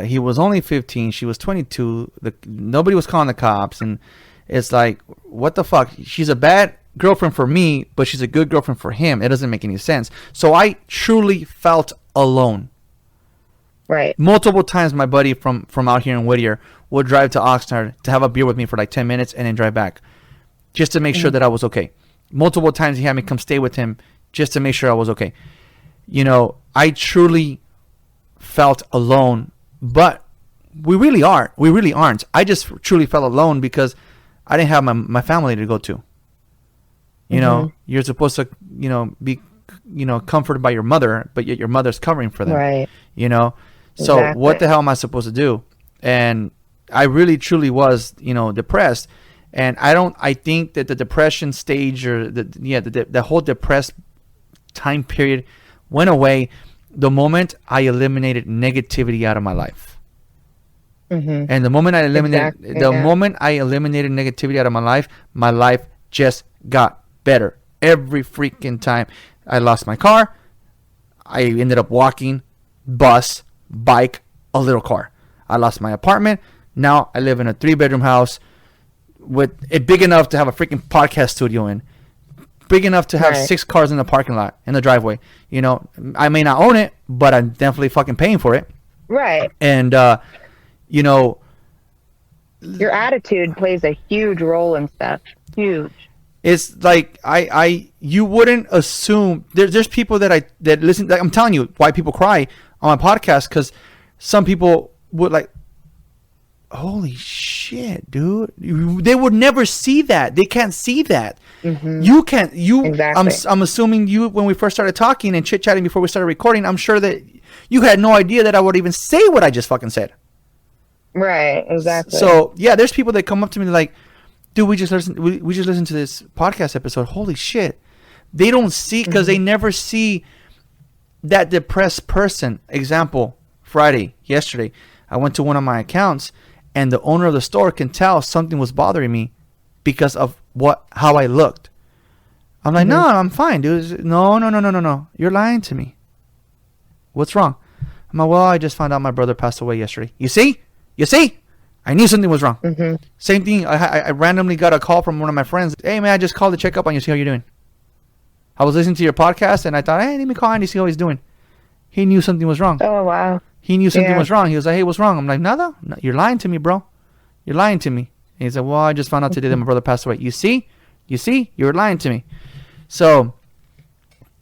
He was only 15. She was 22. Nobody was calling the cops, and it's like, what the fuck? She's a bad girlfriend for me, but she's a good girlfriend for him. It doesn't make any sense. So I truly felt alone. Right. Multiple times, my buddy from out here in Whittier would drive to Oxnard to have a beer with me for like 10 minutes and then drive back, just to make sure that I was okay. Multiple times he had me come stay with him just to make sure I was okay. You know, I truly felt alone. But we really aren't. We really aren't. I just truly felt alone because I didn't have my family to go to. You know, you're supposed to, be comforted by your mother, but yet your mother's covering for them. Right. So Exactly. what the hell am I supposed to do? And I really truly was, depressed. And I think that the depression stage or the whole depressed time period went away the moment I eliminated negativity out of my life. Mm-hmm. And the moment I eliminated Exactly, moment I eliminated negativity out of my life just got better every freaking time. I lost my car. I ended up walking, bus, bike, a little car. I lost my apartment. Now I live in a 3-bedroom house with it big enough to have a freaking podcast studio in, big enough to have Right. 6 cars in the parking lot, in the driveway. I may not own it, but I'm definitely fucking paying for it. Right. And Your attitude plays a huge role in stuff. Huge. it's like you wouldn't assume there's people that listen. Like, I'm telling you why people cry on my podcast, because some people would like, holy shit, dude, they would never see that. They can't see that. Mm-hmm. You can't. Exactly. I'm assuming you, when we first started talking and chit chatting before we started recording, I'm sure that you had no idea that I would even say what I just fucking said. Right. Exactly. So yeah, there's people that come up to me like, dude, we just listened to this podcast episode. Holy shit. They don't see, because they never see that depressed person. Example, yesterday, I went to one of my accounts and the owner of the store can tell something was bothering me because of how I looked. I'm like, no, I'm fine, dude. No. You're lying to me. What's wrong? I'm like, well, I just found out my brother passed away yesterday. You see? I knew something was wrong. Mm-hmm. Same thing. I randomly got a call from one of my friends. Hey, man, I just called to check up on you, see how you're doing. I was listening to your podcast, and I thought, hey, let me call Andy, see how he's doing. He knew something was wrong. Oh, wow. He knew something Yeah. was wrong. He was like, hey, what's wrong? I'm like, nada. No, you're lying to me, bro. You're lying to me. And he said, well, I just found out today that my brother passed away. You see? You're lying to me. So,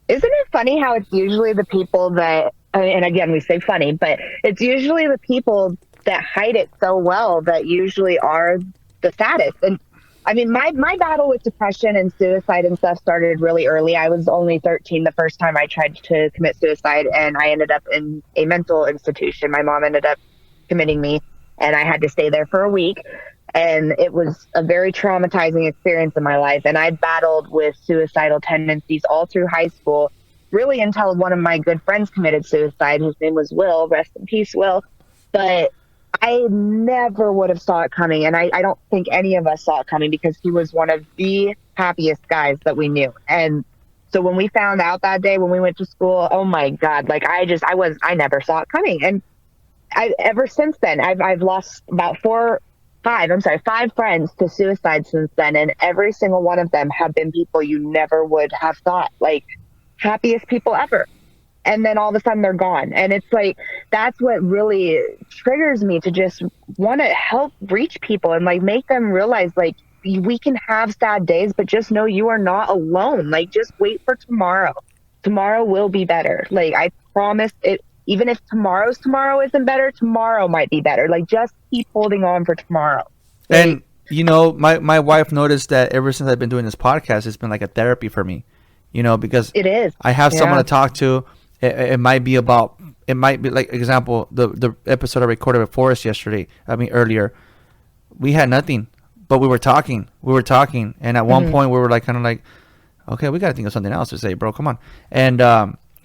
Isn't it funny how it's usually the people that, and again, we say funny, but it's usually the people that hide it so well that usually are the saddest. And I mean, my battle with depression and suicide and stuff started really early. I was only 13 the first time I tried to commit suicide, and I ended up in a mental institution. My mom ended up committing me, and I had to stay there for a week. And it was a very traumatizing experience in my life. And I battled with suicidal tendencies all through high school, really until one of my good friends committed suicide, whose name was Will. Rest in peace, Will. But I never would have saw it coming. And I don't think any of us saw it coming, because he was one of the happiest guys that we knew. And so when we found out that day, when we went to school, oh my God, like I never saw it coming. And ever since then, I've lost about five friends to suicide since then. And every single one of them have been people you never would have thought, like happiest people ever. And then all of a sudden they're gone. And it's like, that's what really triggers me to just want to help reach people and like make them realize, like, we can have sad days, but just know you are not alone. Like, just wait for tomorrow. Tomorrow will be better. Like, I promise it. Even if tomorrow isn't better, tomorrow might be better. Like, just keep holding on for tomorrow. and my wife noticed that ever since I've been doing this podcast, it's been like a therapy for me, because It is. I have someone Yeah. to talk to. It might be like, example, the episode I recorded with Forrest earlier. We had nothing, but we were talking, and at one point we were like, kind of like, okay, we got to think of something else to say, bro. Come on. And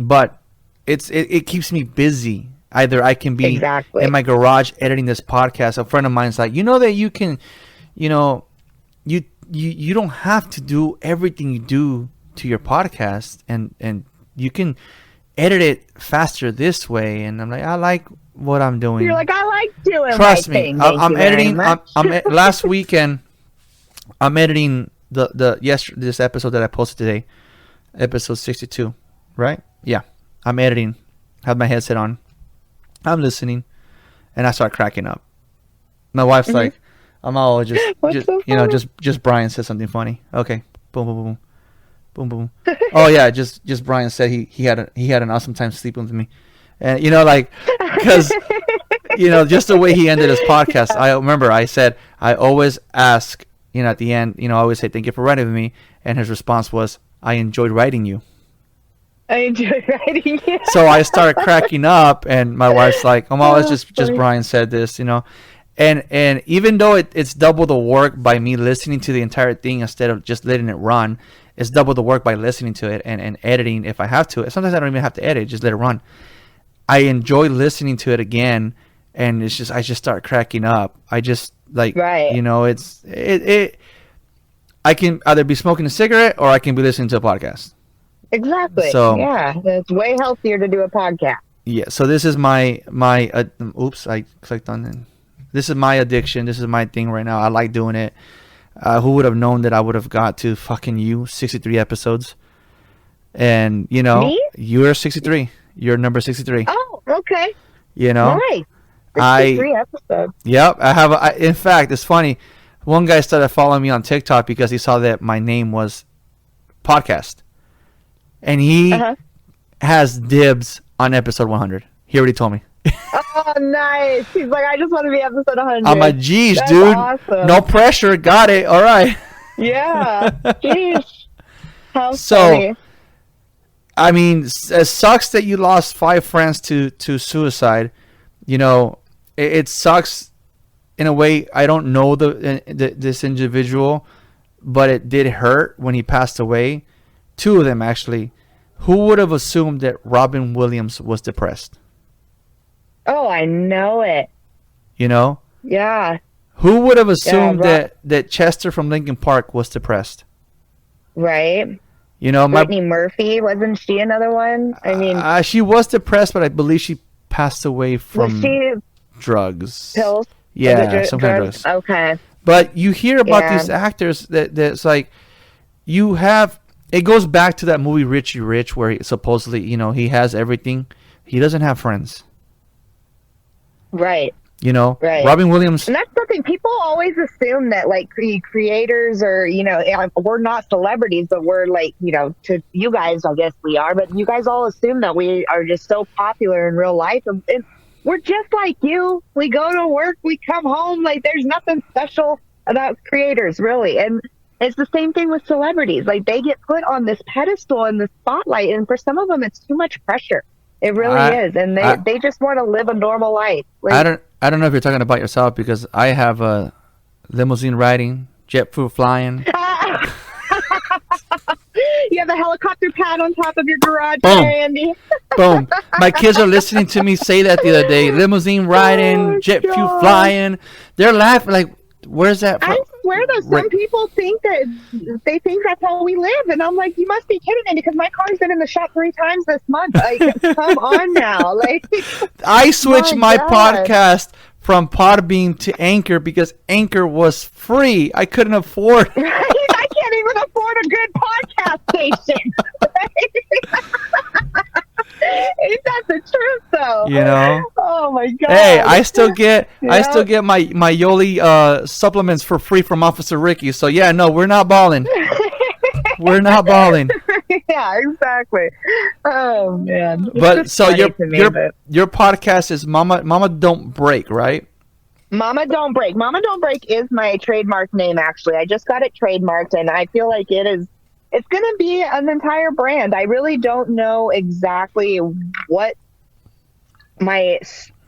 but it keeps me busy. Either I can be Exactly. in my garage editing this podcast. A friend of mine's like, that you can, you don't have to do everything you do to your podcast, and you can edit it faster this way. And I'm like, I like what I'm doing. You're like, I like doing Trust my me. thing. I'm Thank you very editing. much. Last weekend, I'm editing this episode that I posted today, episode 62, right? Yeah, I'm editing. Have my headset on. I'm listening, and I start cracking up. My wife's like, I'm all What's so funny? just Brian said something funny. Okay, boom, boom, boom. Boom, boom. Oh yeah, just Brian said he had an awesome time sleeping with me, and because just the way he ended his podcast. I remember I said I always ask at the end, I always say thank you for writing with me, and his response was, I enjoyed writing you. I enjoy writing. So I started cracking up, and my wife's like, "Oh, well, it's just funny. Brian said this, you know." And even though it's double the work by me listening to the entire thing instead of just letting it run, it's double the work by listening to it and editing if I have to. Sometimes I don't even have to edit, just let it run. I enjoy listening to it again, and it's just I just start cracking up. I just like, Right. you know, it. I can either be smoking a cigarette or I can be listening to a podcast. Exactly. So- yeah, it's way healthier to do a podcast. Yeah. So this is my oops, I clicked on it. This is my addiction. This is my thing right now. I like doing it. Who would have known that I would have got to fucking 63 episodes? And you know, Me? you're 63. You're number 63. Oh, okay. You know, Nice. I- 3 episodes. Yep, I have. In fact, it's funny. One guy started following me on TikTok because he saw that my name was podcast, and he Uh-huh. has dibs on episode 100. He already told me. Oh, nice. He's like, I just want to be episode 100. I'm like, geez, That's dude, awesome. no pressure. Got it. All right. Yeah. Jeez. How So, funny. I mean, it sucks that you lost 5 friends to suicide. You know, it sucks in a way. I don't know this individual, but it did hurt when he passed away. 2 of them, actually. Who would have assumed that Robin Williams was depressed? Oh, I know it. You know? Yeah. Who would have assumed Rob- that Chester from Linkin Park was depressed? Right. You know, Brittany Murphy, wasn't she another one? I mean, she was depressed, but I believe she passed away was from she drugs. pills? Yeah, Was it some kind of drugs. Okay. But you hear about Yeah. these actors that's like, you have, it goes back to that movie Richie Rich where he supposedly, you know, he has everything. He doesn't have friends. Right. You know, Right. Robin Williams. And that's the thing. People always assume that, like, creators or, you know, we're not celebrities, but we're, like, you know, to you guys, I guess we are. But you guys all assume that we are just so popular in real life. And we're just like you. We go to work, we come home. Like, there's nothing special about creators, really. And it's the same thing with celebrities. Like, they get put on this pedestal in the spotlight. And for some of them, it's too much pressure. It really is. And they just want to live a normal life. Like, I don't know if you're talking about yourself because I have a limousine riding, jet fuel flying. You have a helicopter pad on top of your garage, Boom. there, Andy. Boom. My kids are listening to me say that the other day. Limousine riding, Oh, jet fuel God. flying. They're laughing like, where's that from? I swear that some Right. people think that they think that's how we live, and I'm like, you must be kidding me because my car's been in the shop 3 times this month. Like, come on now, like. I switched my God. podcast from Podbean to Anchor because Anchor was free. I couldn't afford. I can't even afford a good podcast station. Ain't that the truth, though? You know? Oh my God. Hey, I still get Yeah. my Yoli supplements for free from Officer Ricky. So yeah, no, we're not balling. We're not balling. Yeah, exactly. Oh man. It's But just so funny to me, but- your podcast is Mama Don't Break, right? Mama Don't Break. Mama Don't Break is my trademark name, actually. I just got it trademarked, and I feel like it's going to be an entire brand. I really don't know exactly what my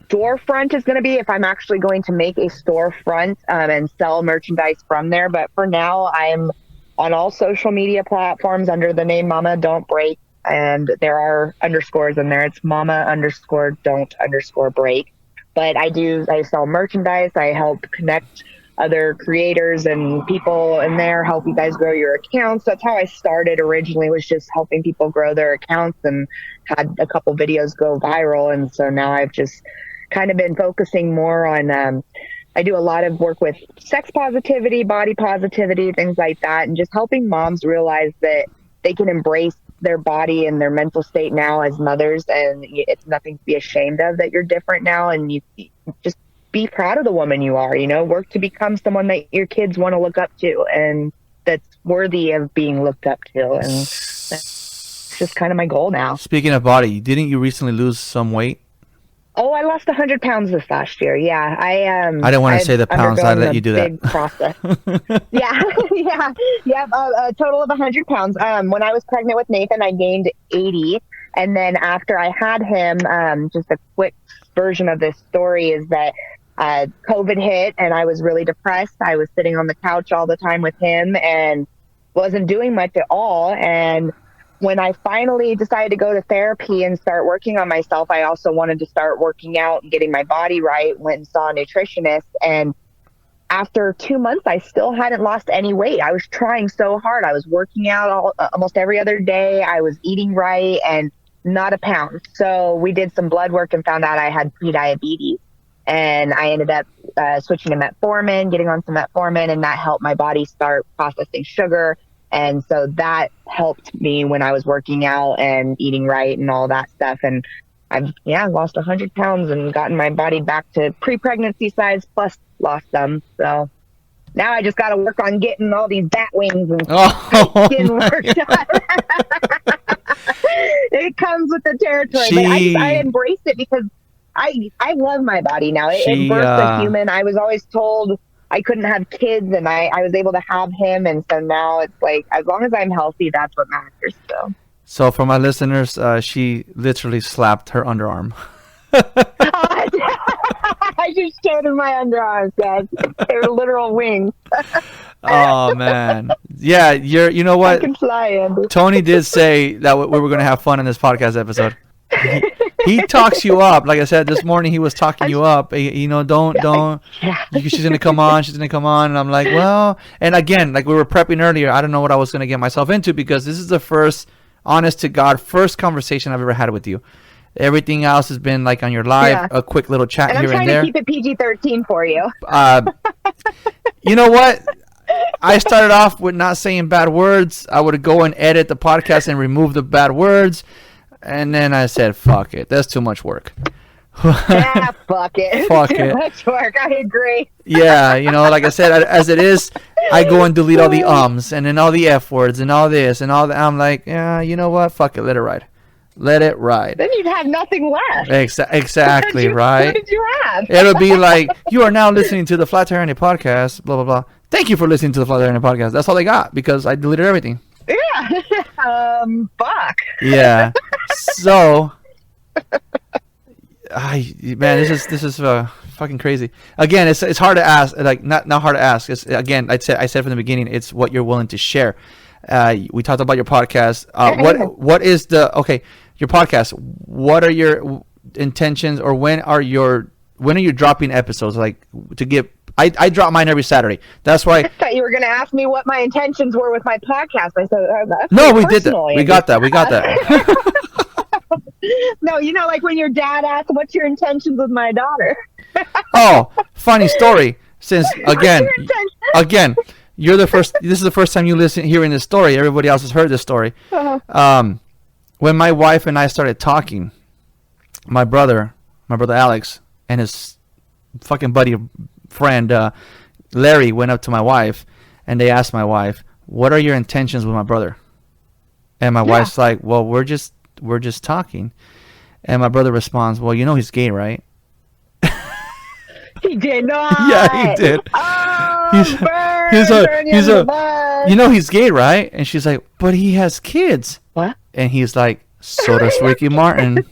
storefront is going to be, if I'm actually going to make a storefront and sell merchandise from there. But for now, I'm on all social media platforms under the name Mama Don't Break, and there are underscores in there. It's Mama_Don't_Break. But I sell merchandise. I help connect other creators and people in there, help you guys grow your accounts. That's how I started originally, was just helping people grow their accounts, and had a couple videos go viral. And so now I've just kind of been focusing more on, I do a lot of work with sex positivity, body positivity, things like that, and just helping moms realize that they can embrace their body and their mental state now as mothers, and it's nothing to be ashamed of that you're different now, and you just be proud of the woman you are, you know, work to become someone that your kids want to look up to and that's worthy of being looked up to. And that's just kind of my goal now. Speaking of body, didn't you recently lose some weight? Oh, I lost 100 pounds this last year. Yeah, I didn't want to say the pounds. I let you do that. Big process. Yeah. A total of 100 pounds. When I was pregnant with Nathan, I gained 80, And then after I had him, just a quick version of this story is that COVID hit and I was really depressed. I was sitting on the couch all the time with him and wasn't doing much at all. And when I finally decided to go to therapy and start working on myself, I also wanted to start working out and getting my body right. Went and saw a nutritionist. And after 2 months, I still hadn't lost any weight. I was trying so hard. I was working out almost every other day. I was eating right and not a pound. So we did some blood work and found out I had prediabetes. And I ended up switching to metformin, getting on some metformin, and that helped my body start processing sugar. And so that helped me when I was working out and eating right and all that stuff. And I've lost 100 pounds and gotten my body back to pre-pregnancy size, plus lost some. So now I just got to work on getting all these bat wings and getting worked on. It comes with the territory. But I embraced it because I love my body now. It birthed a human. I was always told I couldn't have kids, and I was able to have him. And so now it's like, as long as I'm healthy, that's what matters. So for my listeners, she literally slapped her underarm. I just showed her my underarms, guys. They were literal wings. Oh man, yeah. You know what? I can fly, Andy. Tony did say that we were going to have fun in this podcast episode. He talks you up. Like I said this morning, he was talking you up. You know, don't. She's gonna come on. And I'm like, well. And again, like we were prepping earlier, I don't know what I was gonna get myself into because this is the first, honest to God, first conversation I've ever had with you. Everything else has been like on your live, a quick little chat and here and there. I'm trying to keep it PG-13 for you. You know what? I started off with not saying bad words. I would go and edit the podcast and remove the bad words. And then I said, fuck it. That's too much work. Yeah, fuck it. Fuck too it. much work. I agree. Yeah, you know, like I said, as it is, I go and delete all the ums and then all the F words and all this and all that. I'm like, yeah, you know what? Fuck it. Let it ride. Let it ride. Then you'd have nothing left. Exactly, right? What did you have? It'll be like, you are now listening to the Flat Tire Andy podcast, blah, blah, blah. Thank you for listening to the Flat Tire Andy podcast. That's all I got because I deleted everything. Yeah. Fuck. Yeah. So, man, this is fucking crazy. Again, it's hard to ask. Like not hard to ask. It's, again, I said from the beginning, it's what you're willing to share. We talked about your podcast. What is your podcast? What are your intentions, or when are you dropping episodes? Like to give. I drop mine every Saturday. That's why. I thought you were going to ask me what my intentions were with my podcast. I said, that's no, we did that. We got that. No, you know, like when your dad asked, "What's your intentions with my daughter?" Oh, funny story. Since again, you're the first. This is the first time you hearing this story. Everybody else has heard this story. Uh-huh. When my wife and I started talking, my brother Alex, and his fucking friend Larry went up to my wife, and they asked my wife, "What are your intentions with my brother?" And my wife's like, "Well, we're just talking." And my brother responds, "Well, you know he's gay, right?" He did not. Yeah, he did. Oh, he's you know he's gay, right? And she's like, "But he has kids." What? And he's like, "So does Ricky Martin."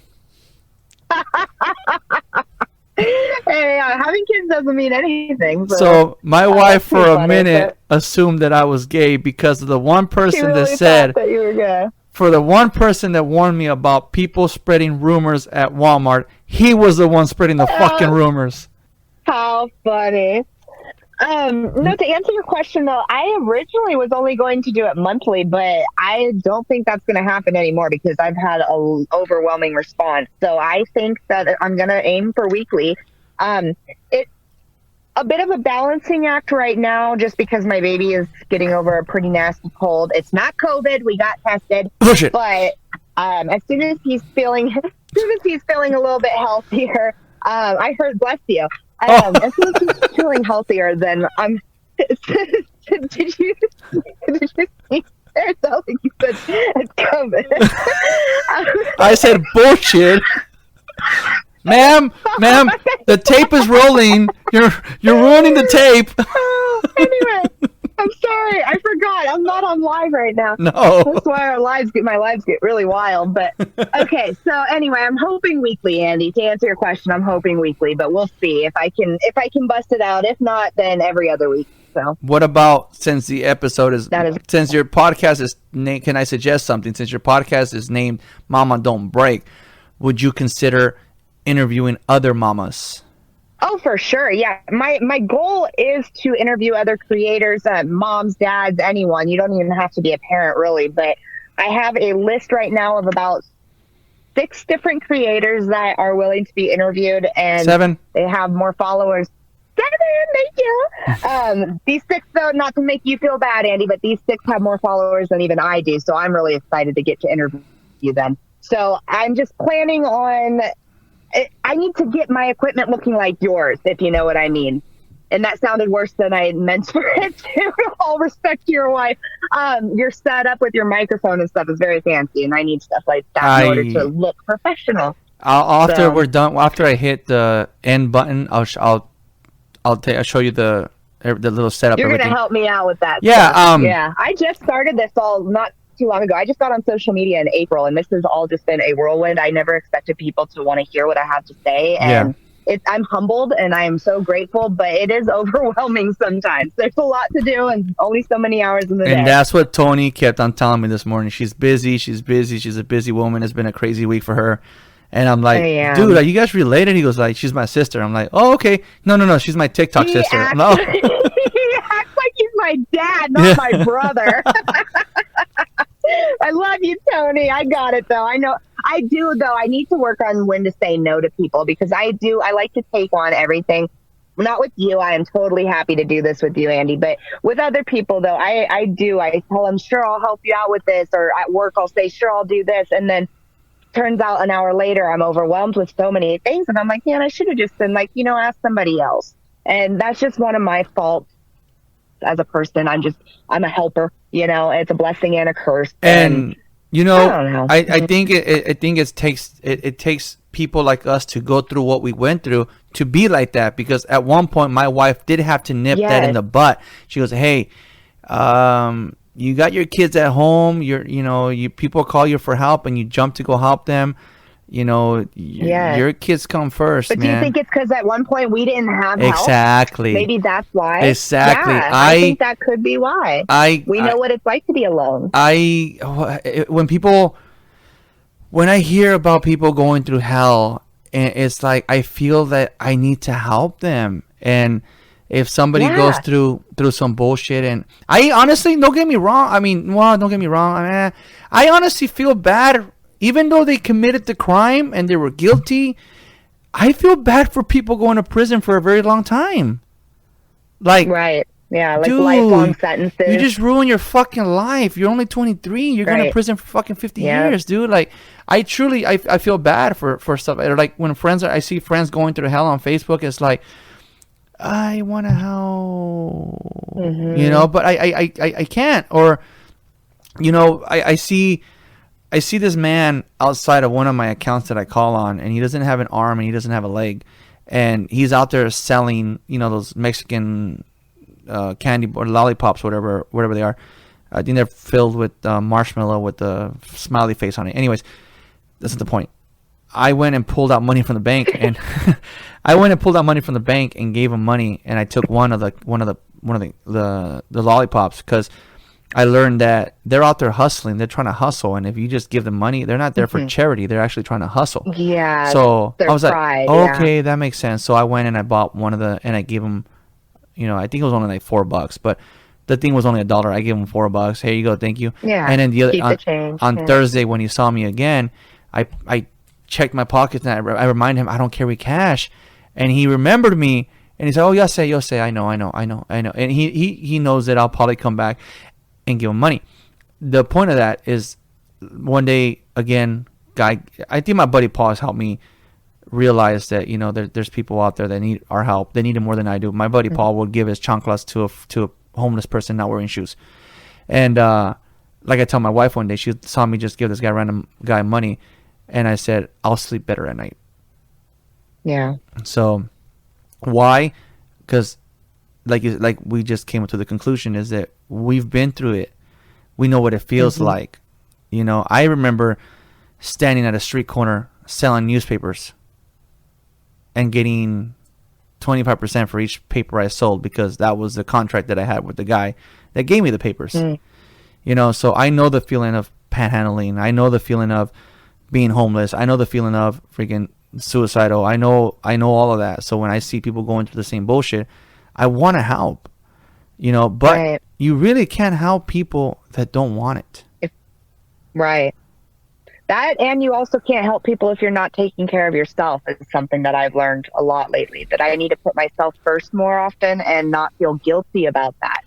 Hey, having kids doesn't mean anything. So my wife for a minute assumed that I was gay because of the one person really that said that you were gay. For the one person that warned me about people spreading rumors at Walmart, he was the one spreading the fucking rumors. How funny. No, to answer your question, though, I originally was only going to do it monthly, but I don't think that's going to happen anymore because I've had an overwhelming response. So I think that I'm going to aim for weekly. It's a bit of a balancing act right now just because my baby is getting over a pretty nasty cold. It's not COVID. We got tested. Bullshit. But as soon as he's feeling a little bit healthier, I heard, bless you. As soon as he's feeling healthier, then I'm. Did you see? It sounds like you said it's COVID. I said bullshit, ma'am. The tape is rolling. You're ruining the tape. Anyway, I'm sorry. I forgot. I'm not on live right now. No. That's why my lives get really wild. But okay. So anyway, I'm hoping weekly, Andy. To answer your question, I'm hoping weekly, but we'll see if I can bust it out. If not, then every other week. So What about since the episode is That is- since your podcast is named? Can I suggest something? Since your podcast is named "Mama Don't Break," would you consider interviewing other mamas? Oh, for sure. Yeah. My goal is to interview other creators, moms, dads, anyone. You don't even have to be a parent, really. But I have a list right now of about 6 different creators that are willing to be interviewed, and 7. they have more followers. 7, thank you. These 6, though, not to make you feel bad, Andy, but these 6 have more followers than even I do. So I'm really excited to get to interview them. So I'm just planning on. I need to get my equipment looking like yours, if you know what I mean. And that sounded worse than I meant for it to. All respect to your wife. Your setup with your microphone and stuff is very fancy, and I need stuff like that in order to look professional. After So- we're done, after I hit the end button, I'll show you the little setup. You're going to everything. help me out with that. Yeah, stuff. Yeah. I just started this all not too long ago. I just got on social media in April, and this has all just been a whirlwind. I never expected people to want to hear what I have to say, and I'm humbled and I am so grateful, but it is overwhelming sometimes. There's a lot to do and only so many hours in the day. And that's what Tony kept on telling me this morning. She's busy. She's a busy woman. It's been a crazy week for her. And I'm like, I am. dude, are you guys related? He goes like, she's my sister. I'm like, oh, okay. No. She's my TikTok He sister. acts, No. he acts like he's my dad, not my brother. I love you, Tony. I got it, though. I know. I do, though. I need to work on when to say no to people, because I like to take on everything. Not with you. I am totally happy to do this with you, Andy. But with other people, though, I do. I tell them, sure, I'll help you out with this. Or at work, I'll say, sure, I'll do this. And then turns out an hour later, I'm overwhelmed with so many things. And I'm like, man, I should have just been like, ask somebody else. And that's just one of my faults as a person. I'm a helper. It's a blessing and a curse. And I don't know. I think it takes people like us to go through what we went through to be like that. Because at one point, my wife did have to nip that in Yes. the butt. She goes, "Hey, you got your kids at home. You people call you for help, and you jump to go help them. Yes. Your kids come first, But man." do you think it's because at one point we didn't have help? Exactly. Maybe that's why. Exactly. Yeah, I think that could be why. We know what it's like to be alone. When I hear about people going through hell, and it's like I feel that I need to help them. And if somebody Yeah. goes through some bullshit, and I honestly, don't get me wrong. Don't get me wrong. I honestly feel bad, even though they committed the crime and they were guilty. I feel bad for people going to prison for a very long time. Like, Right. Yeah, like dude, lifelong sentences. you just ruin your fucking life. You're only 23. You're going to Right. prison for fucking 50 Yeah. years, dude. Like, I feel bad for stuff. Or like when I see friends going through hell on Facebook, it's like, I want to help, Mm-hmm. but I can't. Or, I see this man outside of one of my accounts that I call on, and he doesn't have an arm and he doesn't have a leg, and he's out there selling, those Mexican candy or lollipops, whatever they are. I think they're filled with marshmallow with the smiley face on it. Anyways, that's not the point. I went and pulled out money from the bank, and gave him money, and I took one of the lollipops, because I learned that they're out there hustling. They're trying to hustle, and if you just give them money, they're not there for charity. They're actually trying to hustle. Yeah. So their I was pride, like, yeah. okay, that makes sense. So I went and I bought one and I gave him, I think it was only like $4, but the thing was only $1. I gave him $4. Here you go, thank you. Yeah, And then keep the change, on yeah. Thursday when he saw me again, I checked my pockets, and I remind him I don't carry cash, and he remembered me, and he said, "Oh, yo say, I know," and he knows that I'll probably come back and give him money. The point of that is, one day again, I think my buddy Paul has helped me realize that there's people out there that need our help. They need it more than I do. My buddy Paul would give his chanclas to a homeless person not wearing shoes, and like I tell my wife one day, she saw me just give this random guy money, and I said, I'll sleep better at night. Yeah. So why? Because like we just came to the conclusion, is that we've been through it. We know what it feels like. You know, I remember standing at a street corner selling newspapers and getting 25% for each paper I sold, because that was the contract that I had with the guy that gave me the papers. You know, so I know the feeling of panhandling. I know the feeling of being homeless. I know the feeling of freaking suicidal. I know all of that. So when I see people going through the same bullshit, I want to help. You know, but you really can't help people that don't want it. Right. That, and you also can't help people if you're not taking care of yourself, is something that I've learned a lot lately, that I need to put myself first more often and not feel guilty about that.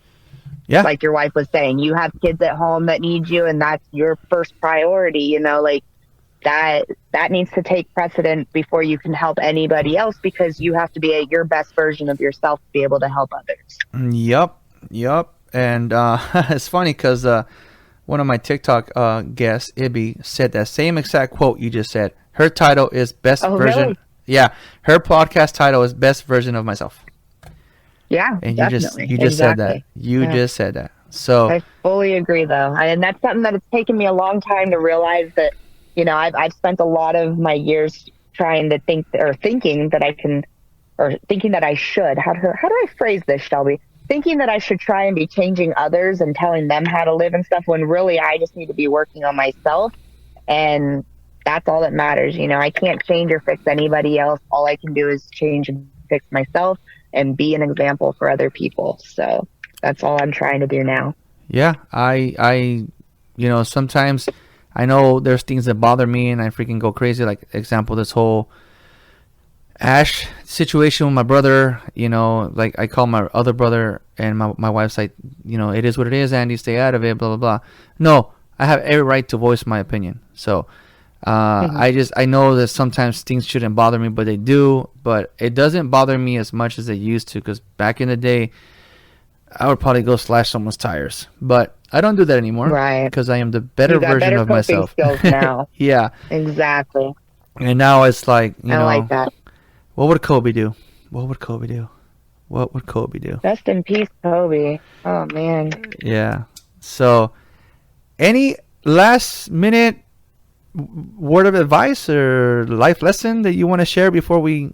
Yeah. Like your wife was saying, you have kids at home that need you, and that's your first priority, you know, like that needs to take precedent before you can help anybody else, because you have to be your best version of yourself to be able to help others. Yep. And it's funny because one of my TikTok guests, Ibby, said that same exact quote you just said. Her title is Best Version. Really? Yeah, her podcast title is Best Version of Myself. Yeah, and definitely. you just said that. You just said that. So I fully agree, though, and that's something that it's taken me a long time to realize that. You know, I've spent a lot of my years trying to thinking that I should. How do I phrase this, Shelby? Thinking that I should try and be changing others and telling them how to live and stuff, when really I just need to be working on myself, and that's all that matters. You know, I can't change or fix anybody else. All I can do is change and fix myself and be an example for other people. So that's all I'm trying to do now. Yeah, I you know, sometimes I know there's things that bother me and I freaking go crazy. Like, example, this whole Ash situation with my brother. You know, like I call my other brother and my wife's like, you know, it is what it is, Andy, stay out of it, blah, blah, blah. No, I have every right to voice my opinion. So I know that sometimes things shouldn't bother me, but they do. But it doesn't bother me as much as they used to, because back in the day, I would probably go slash someone's tires. But I don't do that anymore. Right. Because I am the better version of myself. Skills now. Yeah. Exactly. And now it's like, you I know, like that. What would Kobe do? What would Kobe do? What would Kobe do? Rest in peace, Kobe. Oh, man. Yeah. So, any last minute word of advice or life lesson that you want to share before we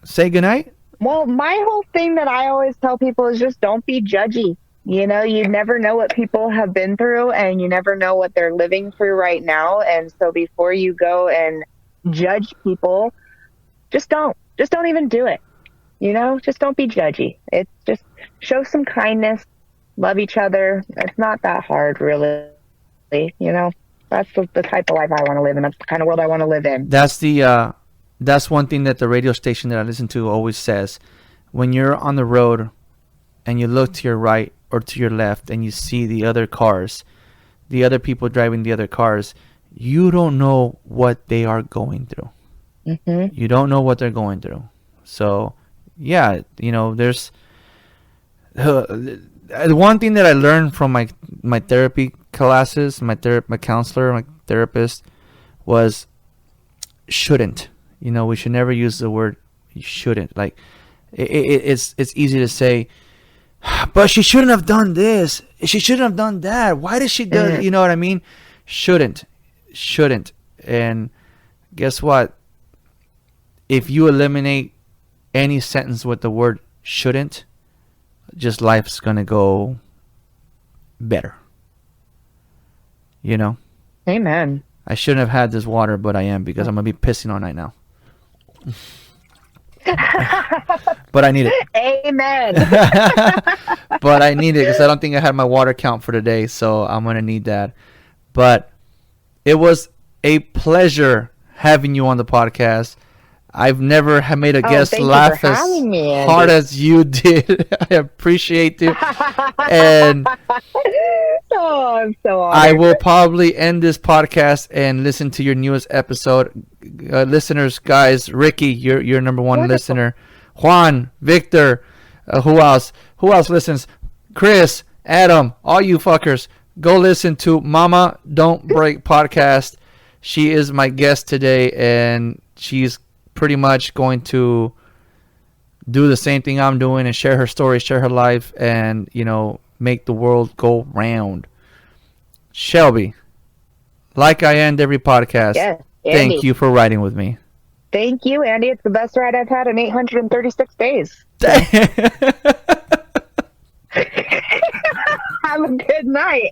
say goodnight? Well, my whole thing that I always tell people is just don't be judgy. You know, you never know what people have been through, and you never know what they're living through right now. And so before you go and judge people, just don't even do it. You know, just don't be judgy. It's just show some kindness, love each other. It's not that hard, really. You know, that's the type of life I want to live in. That's the kind of world I want to live in. That's one thing that the radio station that I listen to always says. When you're on the road and you look to your right or to your left and you see the other cars, the other people driving the other cars, you don't know what they are going through. Mm-hmm. You don't know what they're going through. So, yeah, you know, there's one thing that I learned from my therapy classes, my counselor, my therapist, was shouldn't. You know, we should never use the word shouldn't. Like, it's easy to say, but she shouldn't have done this. She shouldn't have done that. Why did she do? You know what I mean? Shouldn't. And guess what? If you eliminate any sentence with the word shouldn't, just life's gonna go better. You know? Amen. I shouldn't have had this water, but I am, because I'm gonna be pissing all night now. But I need it. Amen. But I need it because I don't think I had my water count for today, so I'm gonna need that. But it was a pleasure having you on the podcast. I've never made a guest laugh as hard as you did. I appreciate you. And I'm so honored. I will probably end this podcast and listen to your newest episode. Listeners, guys, Ricky, you're number one listener. Juan, Victor, who else? Who else listens? Chris, Adam, all you fuckers, go listen to Mama Don't Break podcast. She is my guest today, and she's pretty much going to do the same thing I'm doing and share her story, share her life, and, you know, make the world go round. Shelby, like I end every podcast, Yes, thank Andy. you for riding with me. Thank you, Andy. It's the best ride I've had in 836 days. Have a good night.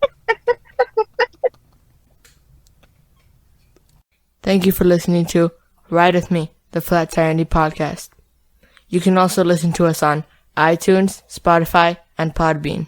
Thank you for listening to Ride With Me, the Flat Tire Indie Podcast. You can also listen to us on iTunes, Spotify, and Podbean.